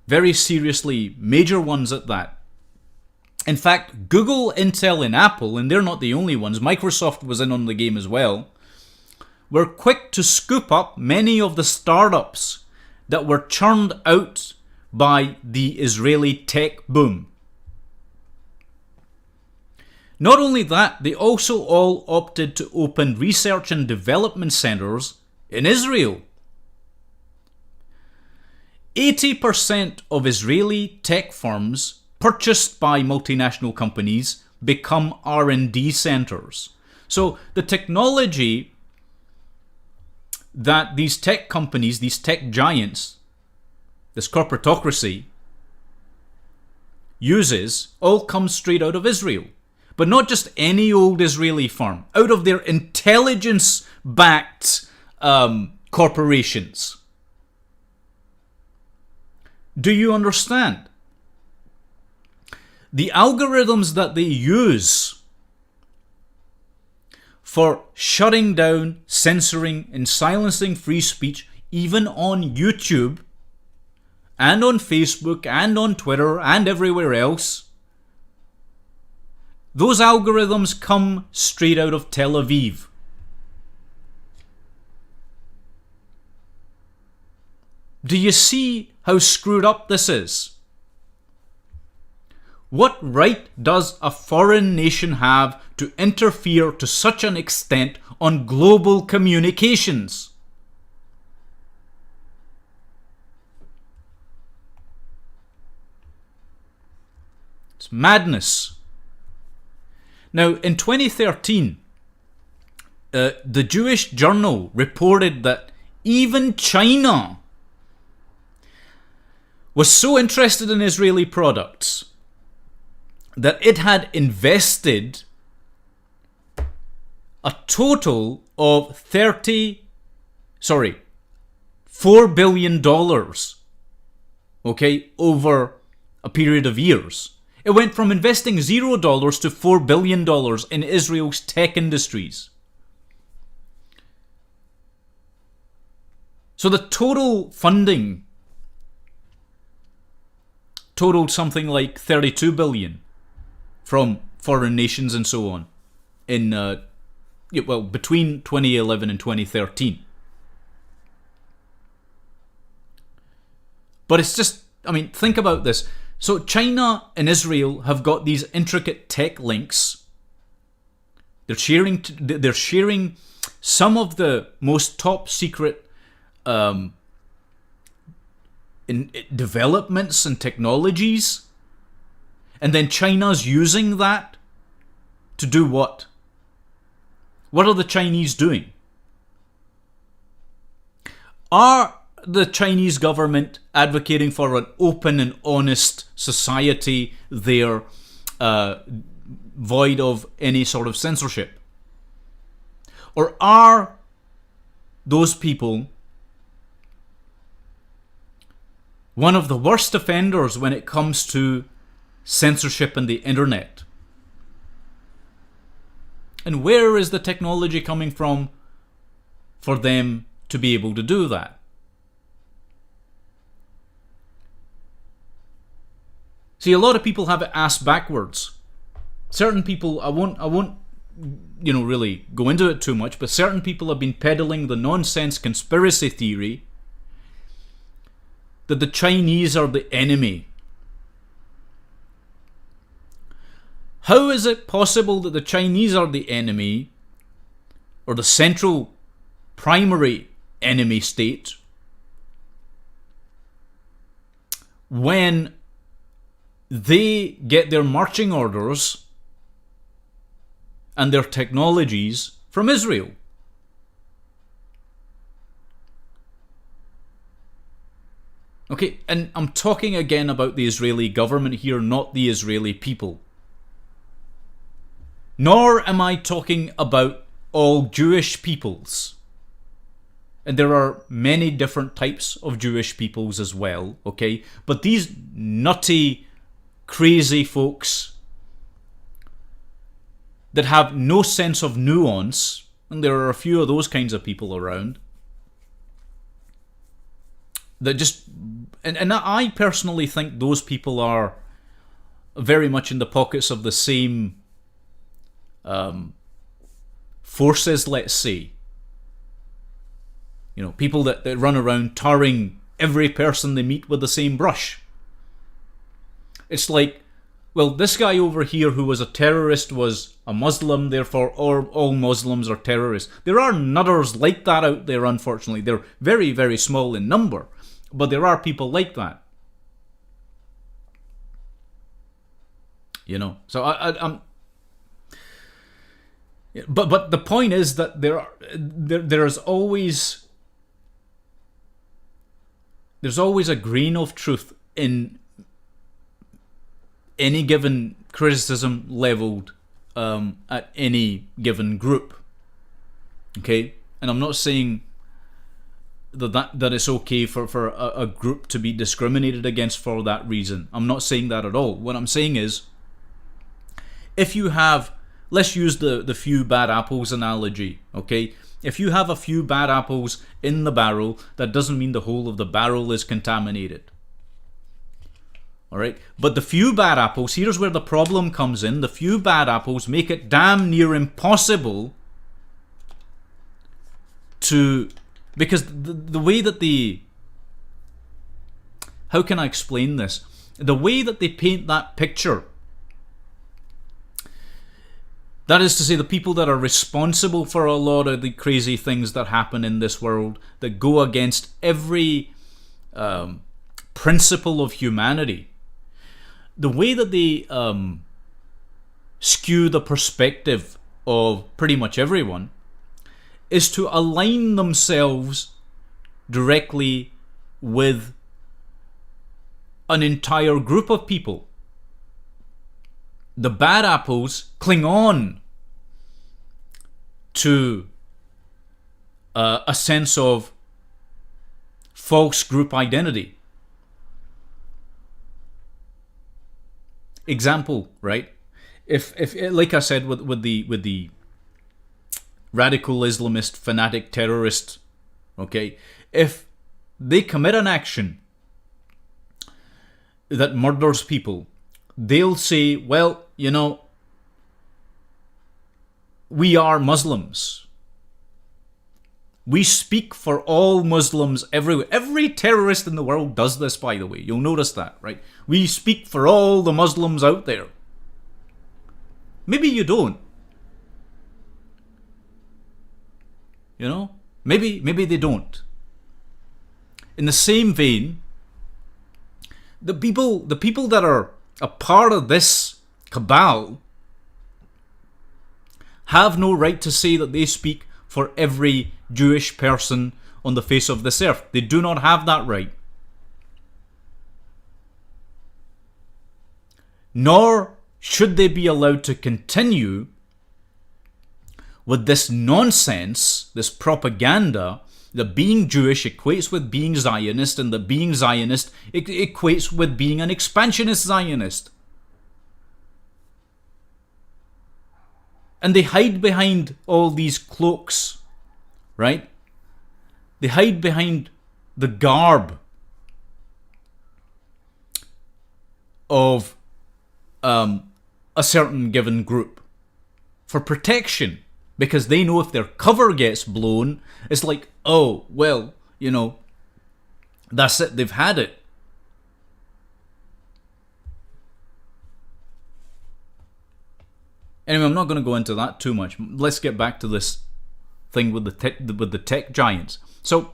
Very seriously, major ones at that. In fact, Google, Intel, and Apple, and they're not the only ones, Microsoft was in on the game as well, were quick to scoop up many of the startups that were churned out by the Israeli tech boom. Not only that, they also all opted to open research and development centers in Israel. 80% of Israeli tech firms purchased by multinational companies become R&D centers. So the technology that these tech companies, these tech giants, this corporatocracy uses all comes straight out of Israel. But not just any old Israeli firm, out of their intelligence-backed corporations. Do you understand? The algorithms that they use for shutting down, censoring, and silencing free speech, even on YouTube, and on Facebook, and on Twitter, and everywhere else, those algorithms come straight out of Tel Aviv. Do you see how screwed up this is? What right does a foreign nation have to interfere to such an extent on global communications? It's madness. Now, in 2013, the Jewish Journal reported that even China was so interested in Israeli products that it had invested a total of $4 billion, okay, over a period of years. It went from investing $0 to $4 billion in Israel's tech industries. So the total funding totaled something like $32 billion from foreign nations and so on in between 2011 and 2013. But it's just, think about this. So China and Israel have got these intricate tech links. They're sharing some of the most top secret in developments and technologies. And then China's using that to do what? What are the Chinese doing? Are the Chinese government advocating for an open and honest society there, void of any sort of censorship? Or are those people one of the worst offenders when it comes to censorship and the internet? And where is the technology coming from for them to be able to do that? See, a lot of people have it ass backwards. Certain people, I won't really go into it too much, but certain people have been peddling the nonsense conspiracy theory that the Chinese are the enemy. How is it possible that the Chinese are the enemy, or the central primary enemy state, when they get their marching orders and their technologies from Israel? Okay, and I'm talking again about the Israeli government here, not the Israeli people. Nor am I talking about all Jewish peoples. And there are many different types of Jewish peoples as well, okay? But these nutty, crazy folks that have no sense of nuance, and there are a few of those kinds of people around, that just, and I personally think those people are very much in the pockets of the same forces, let's say. People that run around tarring every person they meet with the same brush. It's like, well, this guy over here who was a terrorist was a Muslim, therefore all Muslims are terrorists. There are nutters like that out there, unfortunately. They're very, very small in number, but there are people like that. So I'm. But the point is that there's always a grain of truth in any given criticism leveled at any given group. Okay, and I'm not saying that it's okay for a group to be discriminated against for that reason. I'm not saying that at all. What I'm saying is, if you have, let's use the few bad apples analogy, okay? If you have a few bad apples in the barrel, that doesn't mean the whole of the barrel is contaminated. Alright? But the few bad apples, here's where the problem comes in. The few bad apples make it damn near impossible to... Because the way that the... How can I explain this? The way that they paint that picture... That is to say, the people that are responsible for a lot of the crazy things that happen in this world, that go against every principle of humanity, the way that they skew the perspective of pretty much everyone is to align themselves directly with an entire group of people. The bad apples cling on to a sense of false group identity. Example, right? If like I said with the radical Islamist fanatic terrorist, okay, if they commit an action that murders people, they'll say, well, we are Muslims. We speak for all Muslims everywhere. Every terrorist in the world does this, by the way. You'll notice that, right? We speak for all the Muslims out there. Maybe you don't. Maybe they don't. In the same vein, the people that are a part of this cabal have no right to say that they speak for every Jewish person on the face of this earth. They do not have that right. Nor should they be allowed to continue with this nonsense, this propaganda, that being Jewish equates with being Zionist, and that being Zionist equates with being an expansionist Zionist. And they hide behind all these cloaks, right? They hide behind the garb of a certain given group for protection, because they know if their cover gets blown, it's like, oh, well, that's it, they've had it. Anyway, I'm not going to go into that too much. Let's get back to this thing with the tech giants. So,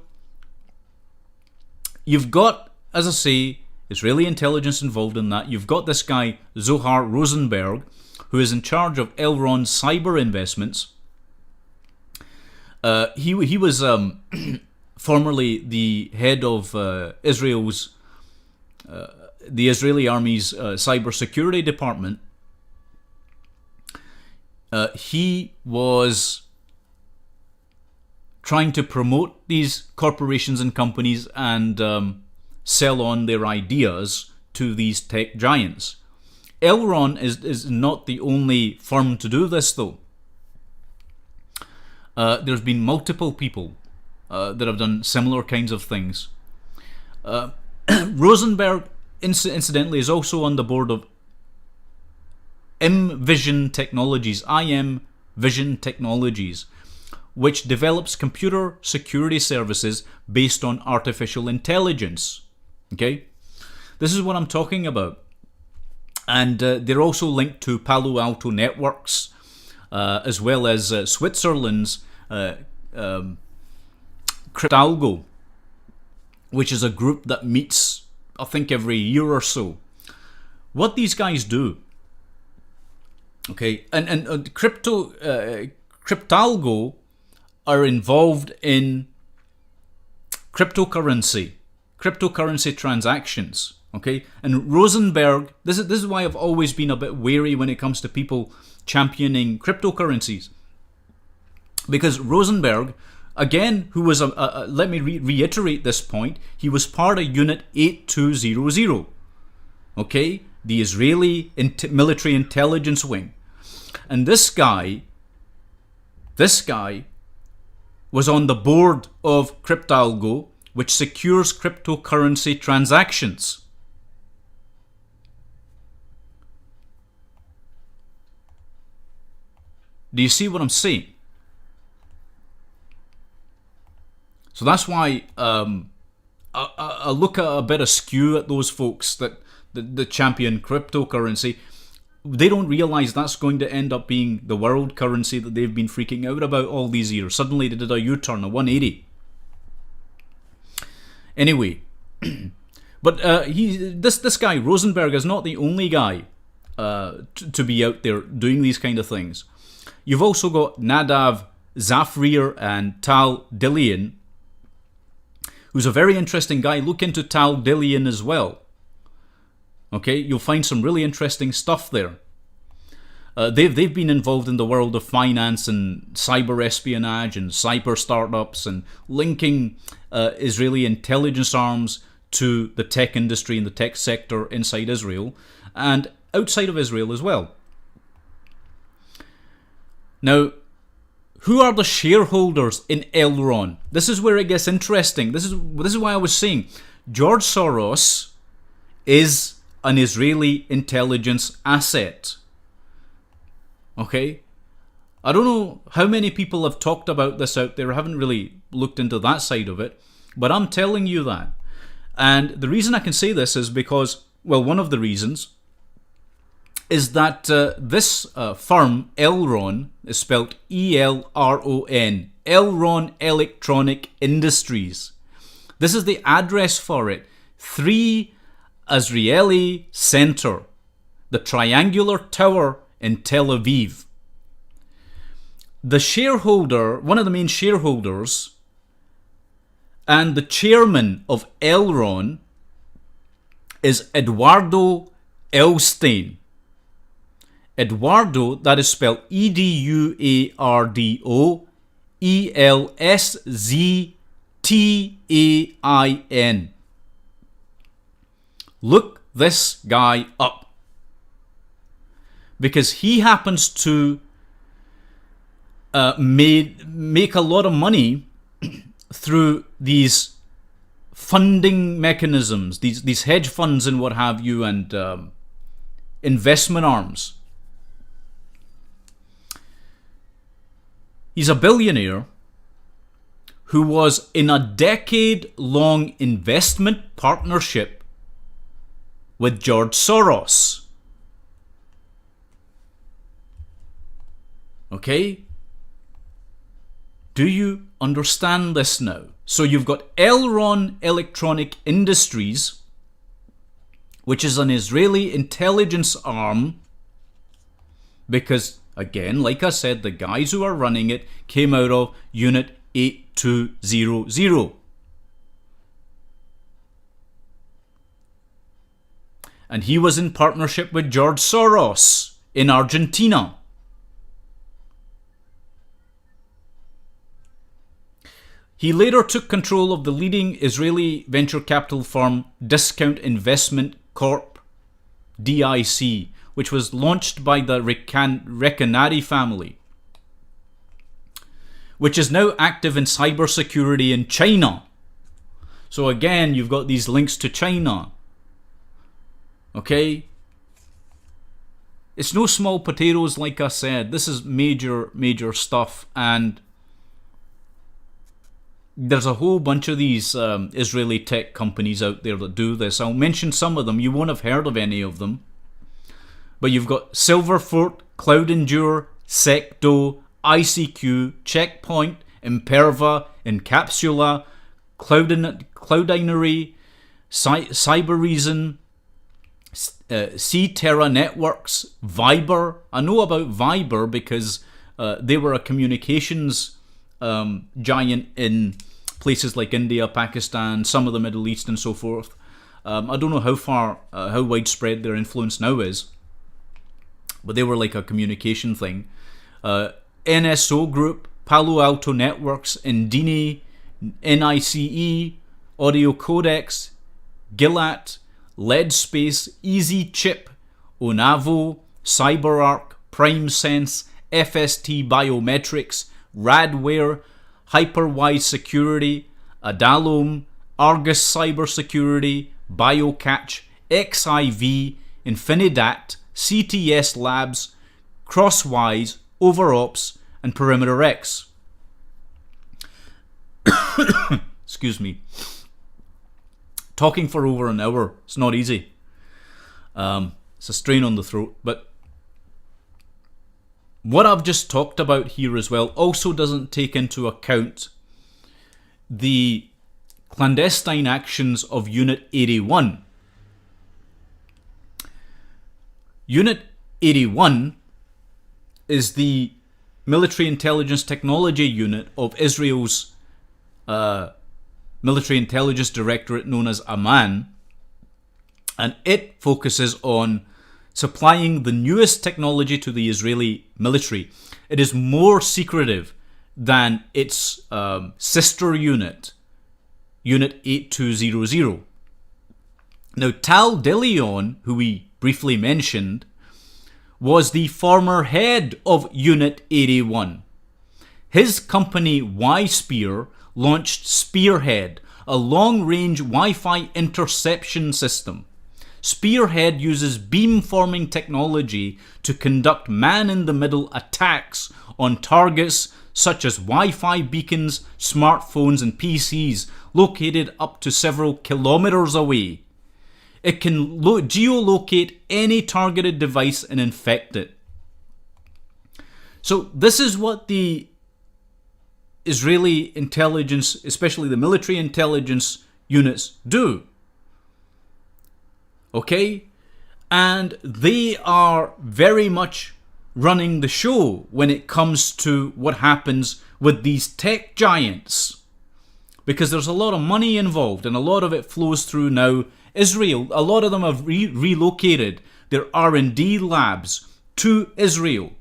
you've got, as I say, Israeli intelligence involved in that. You've got this guy, Zohar Rosenberg, who is in charge of Elron's cyber investments. He was formerly the head of Israel's, the Israeli Army's cybersecurity department. He was trying to promote these corporations and companies and sell on their ideas to these tech giants. Elron is not the only firm to do this, though. There's been multiple people that have done similar kinds of things. Rosenberg, incidentally, is also on the board of Vision Technologies, IM Vision Technologies, which develops computer security services based on artificial intelligence. Okay? This is what I'm talking about. And they're also linked to Palo Alto Networks, as well as Switzerland's Cryptalgo, which is a group that meets, I think, every year or so. What these guys do, okay, and Cryptalgo are involved in cryptocurrency transactions. Okay, and Rosenberg, this is why I've always been a bit wary when it comes to people championing cryptocurrencies, because Rosenberg, again, who was let me reiterate this point, he was part of Unit 8200, okay, the Israeli military intelligence wing, and this guy was on the board of Cryptalgo, which secures cryptocurrency transactions. Do you see what I'm saying? So that's why I look a bit askew at those folks that champion cryptocurrency. They don't realize that's going to end up being the world currency that they've been freaking out about all these years. Suddenly they did a U-turn, a 180. Anyway, but this guy Rosenberg is not the only guy to be out there doing these kind of things. You've also got Nadav Zafrir and Tal Dillian, who's a very interesting guy. Look into Tal Dillian as well. Okay, you'll find some really interesting stuff there. They've been involved in the world of finance and cyber espionage and cyber startups and linking Israeli intelligence arms to the tech industry and the tech sector inside Israel and outside of Israel as well. Now, who are the shareholders in Elron? This is where it gets interesting. This is why I was saying George Soros is an Israeli intelligence asset. Okay? I don't know how many people have talked about this out there. I haven't really looked into that side of it. But I'm telling you that. And the reason I can say this is because, well, one of the reasons is that this firm, Elron, is spelled E-L-R-O-N, Elron Electronic Industries. This is the address for it. 3 Azrieli Center, the triangular tower in Tel Aviv. The shareholder, one of the main shareholders, and the chairman of Elron is Eduardo Elstein. Eduardo, that is spelled Eduardo Elsztain. Look this guy up, because he happens to make a lot of money through these funding mechanisms, these hedge funds and what have you, and investment arms. He's a billionaire who was in a decade-long investment partnership with George Soros. Okay? Do you understand this now? So you've got Elron Electronic Industries, which is an Israeli intelligence arm, because, again, like I said, the guys who are running it came out of Unit 8200. And he was in partnership with George Soros in Argentina. He later took control of the leading Israeli venture capital firm Discount Investment Corp, DIC, which was launched by the Recanati family, which is now active in cybersecurity in China. So again, you've got these links to China. Okay? It's no small potatoes, like I said. This is major, major stuff. And there's a whole bunch of these Israeli tech companies out there that do this. I'll mention some of them. You won't have heard of any of them. But you've got Silverfort, Cloud Endure, Secdo, ICQ, Checkpoint, Imperva, Encapsula, Cloudinery, Cyberreason, C-Terra Networks, Viber. I know about Viber because they were a communications giant in places like India, Pakistan, some of the Middle East and so forth. I don't know how widespread their influence now is, but they were like a communication thing. NSO Group, Palo Alto Networks, Indini, NICE, Audio Codex, Gilat, Leadspace, Easy Chip, Onavo, CyberArk, PrimeSense, FST Biometrics, Radware, Hyperwise Security, Adalom, Argus Cybersecurity, BioCatch, XIV, Infinidat, CTS Labs, Crosswise, Overops, and Perimeter X. Excuse me. Talking for over an hour, it's not easy. It's a strain on the throat, but what I've just talked about here as well also doesn't take into account the clandestine actions of Unit 81. Unit 81 is the military intelligence technology unit of Israel's military intelligence directorate known as Amman, and it focuses on supplying the newest technology to the Israeli military. It is more secretive than its sister unit, Unit 8200. Now, Tal DeLeon, who we briefly mentioned, was the former head of Unit 81. His company Y-Spear launched Spearhead, a long-range Wi-Fi interception system. Spearhead uses beamforming technology to conduct man-in-the-middle attacks on targets such as Wi-Fi beacons, smartphones and PCs located up to several kilometers away. It can geolocate any targeted device and infect it. So this is what the Israeli intelligence, especially the military intelligence units, do. Okay? And they are very much running the show when it comes to what happens with these tech giants. Because there's a lot of money involved and a lot of it flows through now Israel. A lot of them have relocated their R&D labs to Israel.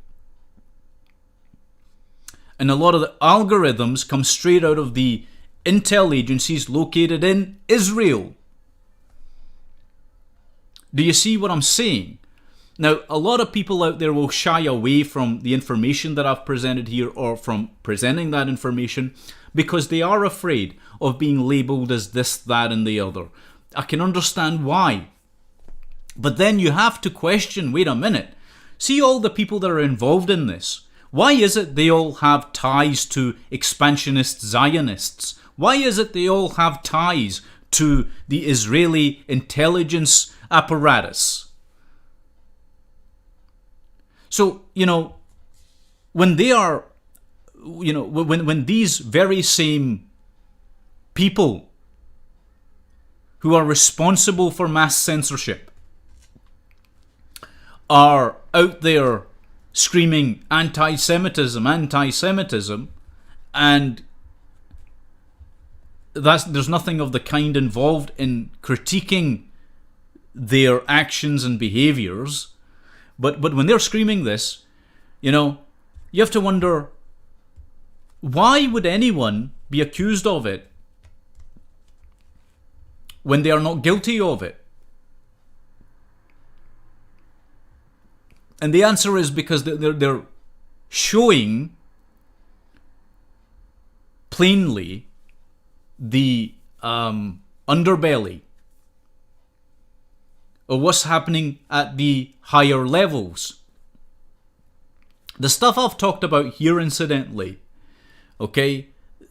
And a lot of the algorithms come straight out of the intel agencies located in Israel. Do you see what I'm saying? Now, a lot of people out there will shy away from the information that I've presented here or from presenting that information because they are afraid of being labelled as this, that and the other. I can understand why. But then you have to question, wait a minute, see all the people that are involved in this. Why is it they all have ties to expansionist Zionists? Why is it they all have ties to the Israeli intelligence apparatus? So, when they are, when these very same people who are responsible for mass censorship are out there screaming anti-Semitism, and there's nothing of the kind involved in critiquing their actions and behaviors. But when they're screaming this, you have to wonder, why would anyone be accused of it when they are not guilty of it? And the answer is because they're showing plainly the underbelly of what's happening at the higher levels. The stuff I've talked about here, incidentally, okay,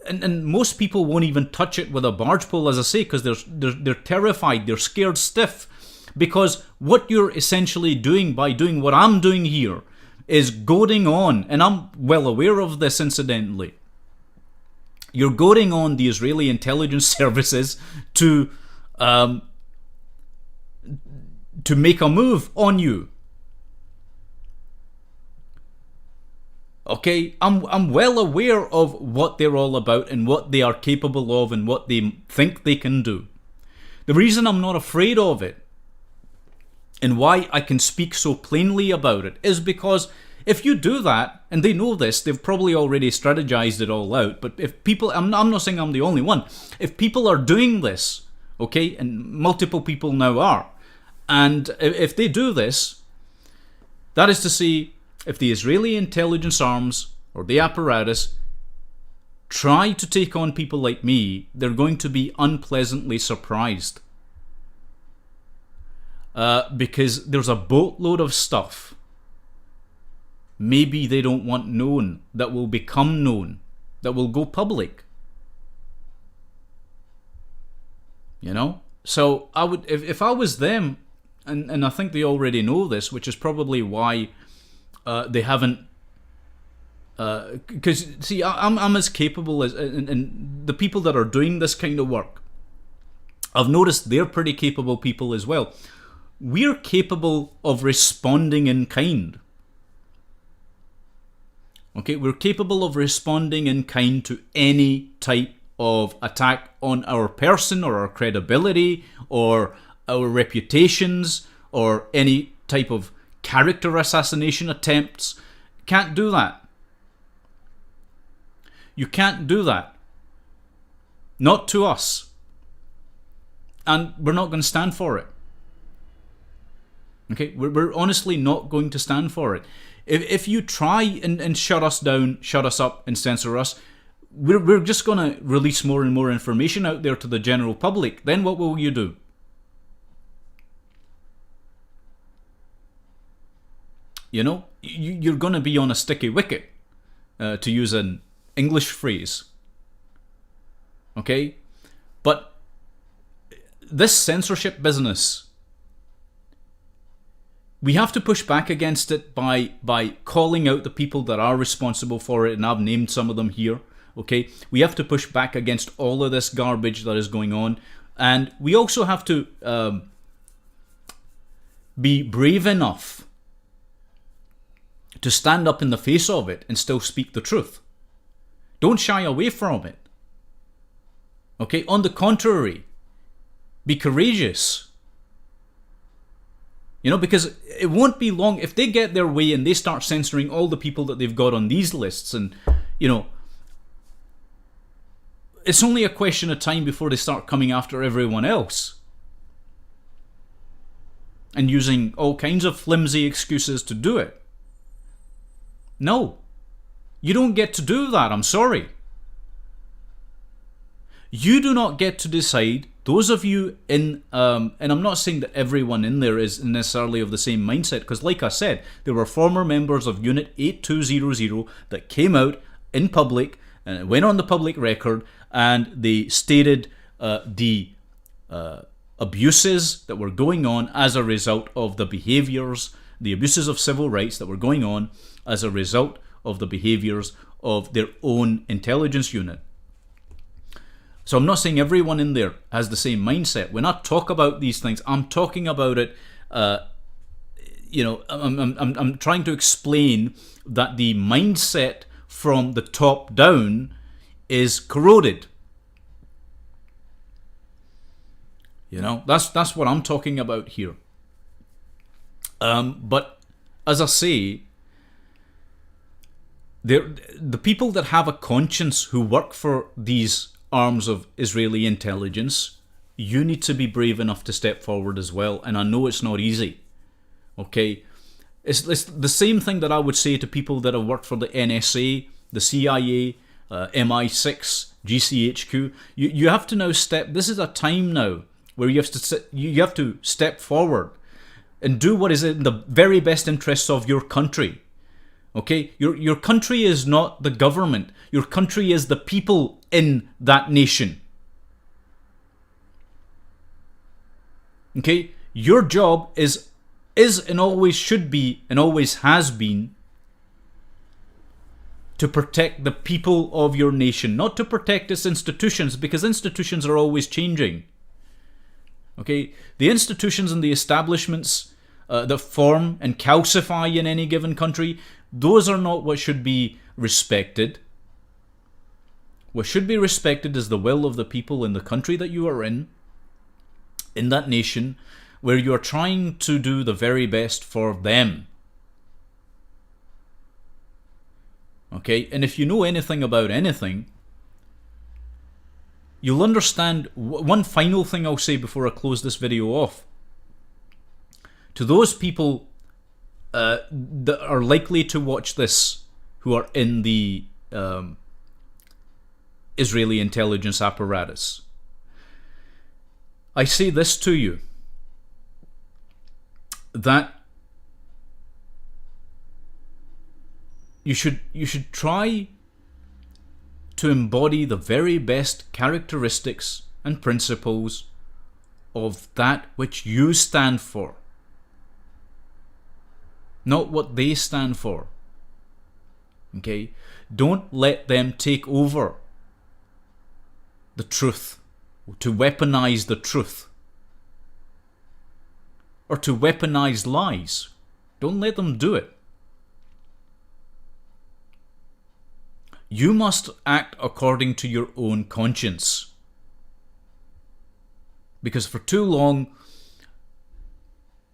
and most people won't even touch it with a barge pole, as I say, because they're terrified, they're scared stiff, because what you're essentially doing by doing what I'm doing here is goading on, and I'm well aware of this, incidentally. You're goading on the Israeli intelligence services to make a move on you. Okay, I'm well aware of what they're all about and what they are capable of and what they think they can do. The reason I'm not afraid of it and why I can speak so plainly about it is because if you do that, and they know this, they've probably already strategized it all out, but if people, I'm not saying I'm the only one, if people are doing this, okay, and multiple people now are, and if they do this, that is to say, if the Israeli intelligence arms or the apparatus try to take on people like me, they're going to be unpleasantly surprised. Because there's a boatload of stuff maybe they don't want known that will become known, that will go public. You know? So I would, if I was them, and I think they already know this, which is probably why they haven't, because see, I'm as capable as, and the people that are doing this kind of work, I've noticed they're pretty capable people as well. We're capable of responding in kind. Okay, we're capable of responding in kind to any type of attack on our person or our credibility or our reputations or any type of character assassination attempts. Can't do that. You can't do that. Not to us. And we're not going to stand for it. Okay, we're honestly not going to stand for it. If you try and shut us down, shut us up and censor us, we're just going to release more and more information out there to the general public. Then what will you do? You know, you're going to be on a sticky wicket, to use an English phrase. Okay? But this censorship business, we have to push back against it by calling out the people that are responsible for it, and I've named some of them here. Okay? We have to push back against all of this garbage that is going on, and we also have to be brave enough to stand up in the face of it and still speak the truth. Don't shy away from it. Okay? On the contrary, be courageous. You know, because it won't be long if they get their way and they start censoring all the people that they've got on these lists, and, you know, it's only a question of time before they start coming after everyone else and using all kinds of flimsy excuses to do it. No, you don't get to do that. I'm sorry. You do not get to decide. Those of you in, and I'm not saying that everyone in there is necessarily of the same mindset, because like I said, there were former members of Unit 8200 that came out in public and went on the public record, and they stated the abuses that were going on as a result of the behaviours, the abuses of civil rights that were going on as a result of the behaviours of their own intelligence unit. So I'm not saying everyone in there has the same mindset. When I talk about these things, I'm talking about it, you know, I'm trying to explain that the mindset from the top down is corroded. You know, that's what I'm talking about here. But as I say, the people that have a conscience who work for these arms of Israeli intelligence, you need to be brave enough to step forward as well. And I know it's not easy. Okay? It's the same thing that I would say to people that have worked for the NSA, the CIA, MI6, GCHQ. You have to now this is a time now where you have to step forward and do what is in the very best interests of your country. Okay? Your country is not the government. Your country is the people in that nation. Okay? Your job is and always should be and always has been to protect the people of your nation, not to protect its institutions, because institutions are always changing. Okay? The institutions and the establishments that form and calcify in any given country, those are not what should be respected. What should be respected is the will of the people in the country that you are in that nation, where you are trying to do the very best for them. Okay? And if you know anything about anything, you'll understand. One final thing I'll say before I close this video off. To those people that are likely to watch this, who are in the Israeli intelligence apparatus, I say this to you, that you should try to embody the very best characteristics and principles of that which you stand for, not what they stand for. Okay? Don't let them take over the truth, to weaponize the truth, or to weaponize lies. Don't let them do it. You must act according to your own conscience. Because for too long,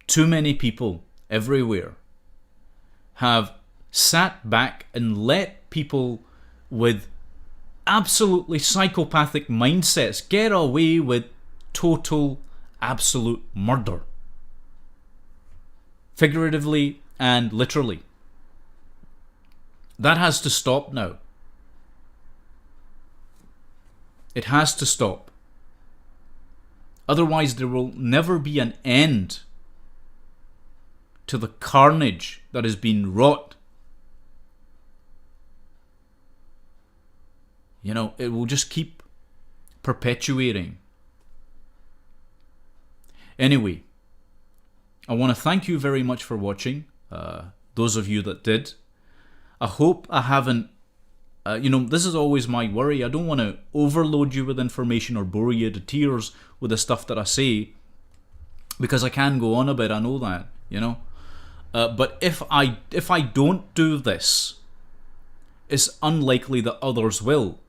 too many people everywhere have sat back and let people with absolutely psychopathic mindsets get away with total, absolute murder. Figuratively and literally. That has to stop now. It has to stop. Otherwise, there will never be an end to the carnage that has been wrought. You know, it will just keep perpetuating. Anyway, I want to thank you very much for watching, those of you that did. I hope I haven't, this is always my worry. I don't want to overload you with information or bore you to tears with the stuff that I say, because I can go on a bit, I know that, but if I don't do this, it's unlikely that others will.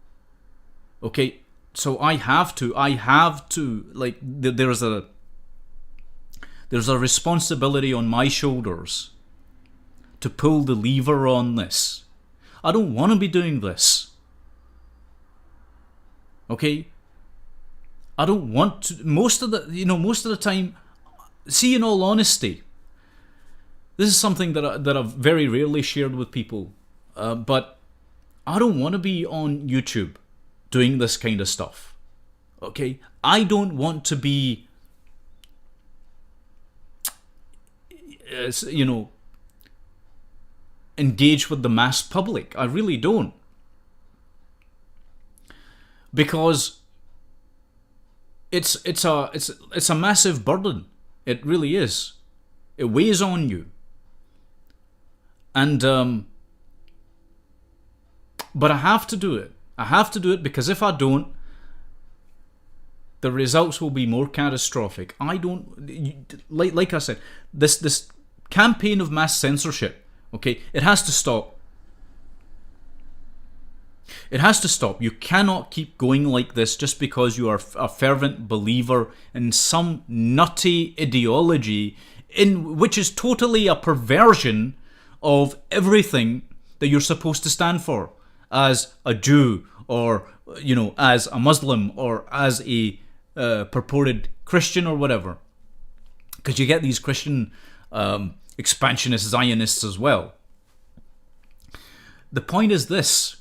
Okay, so I have to, like, there's a responsibility on my shoulders to pull the lever on this. I don't want to be doing this. Okay? I don't want to. Most of the time, see, in all honesty, this is something that I've very rarely shared with people, but I don't want to be on YouTube doing this kind of stuff. Okay? I don't want to be, engage with the mass public. I really don't. Because it's a massive burden. It really is. It weighs on you. And but I have to do it. I have to do it because if I don't, the results will be more catastrophic. I don't, like I said, this campaign of mass censorship, okay, it has to stop. It has to stop. You cannot keep going like this just because you are a fervent believer in some nutty ideology in which is totally a perversion of everything that you're supposed to stand for as a Jew, or as a Muslim, or as a purported Christian or whatever. Because you get these Christian expansionist Zionists as well. The point is this,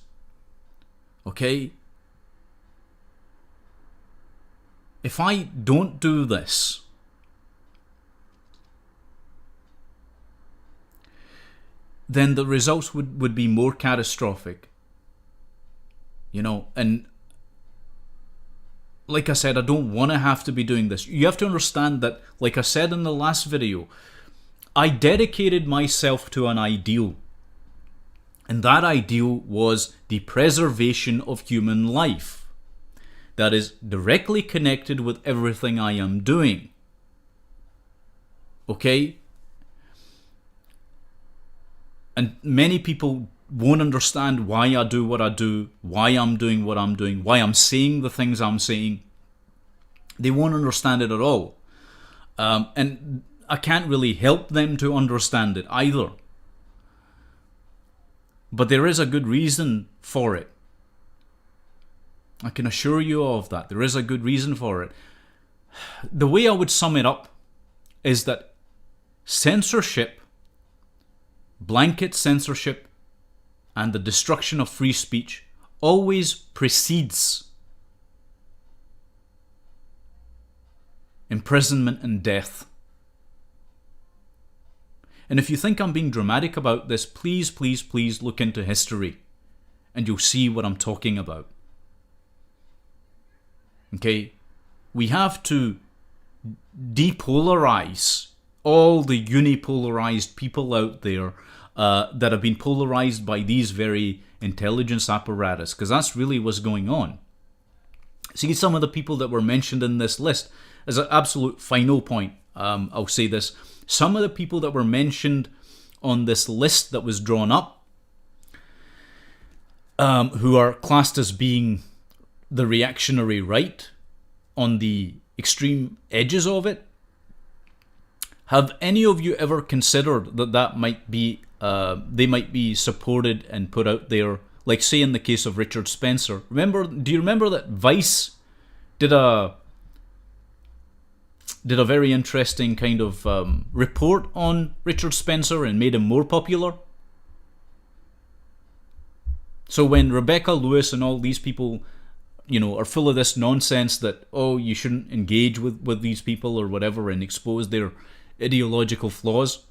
okay? If I don't do this, then the results would be more catastrophic. And like I said, I don't want to have to be doing this. You have to understand that, like I said in the last video, I dedicated myself to an ideal. And that ideal was the preservation of human life. That is directly connected with everything I am doing. Okay? And many people won't understand why I do what I do, why I'm doing what I'm doing, why I'm saying the things I'm saying. They won't understand it at all. And I can't really help them to understand it either. But there is a good reason for it. I can assure you of that. There is a good reason for it. The way I would sum it up is that censorship, blanket censorship, and the destruction of free speech always precedes imprisonment and death. And if you think I'm being dramatic about this, please, please, please look into history and you'll see what I'm talking about. Okay? We have to depolarize all the unipolarized people out there that have been polarized by these very intelligence apparatus, because that's really what's going on. See, some of the people that were mentioned in this list, as an absolute final point, I'll say this. Some of the people that were mentioned on this list that was drawn up, who are classed as being the reactionary right on the extreme edges of it, have any of you ever considered that might be they might be supported and put out there, like say in the case of Richard Spencer? Do you remember that Vice did a very interesting kind of report on Richard Spencer and made him more popular? So when Rebecca Lewis and all these people, are full of this nonsense that, you shouldn't engage with these people or whatever and expose their ideological flaws.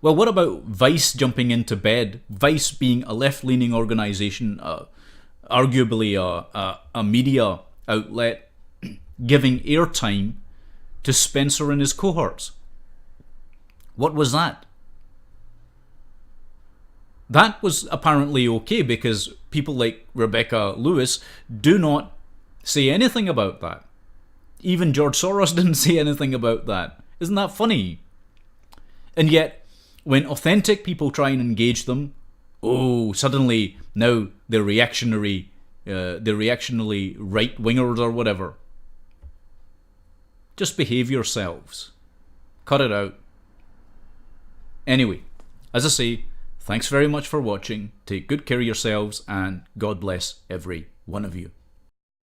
Well, what about Vice jumping into bed? Vice being a left-leaning organization, arguably a media outlet, giving airtime to Spencer and his cohorts. What was that? That was apparently okay because people like Rebecca Lewis do not say anything about that. Even George Soros didn't say anything about that. Isn't that funny? And yet, when authentic people try and engage them, suddenly now they're reactionary right-wingers or whatever. Just behave yourselves. Cut it out. Anyway, as I say, thanks very much for watching. Take good care of yourselves and God bless every one of you.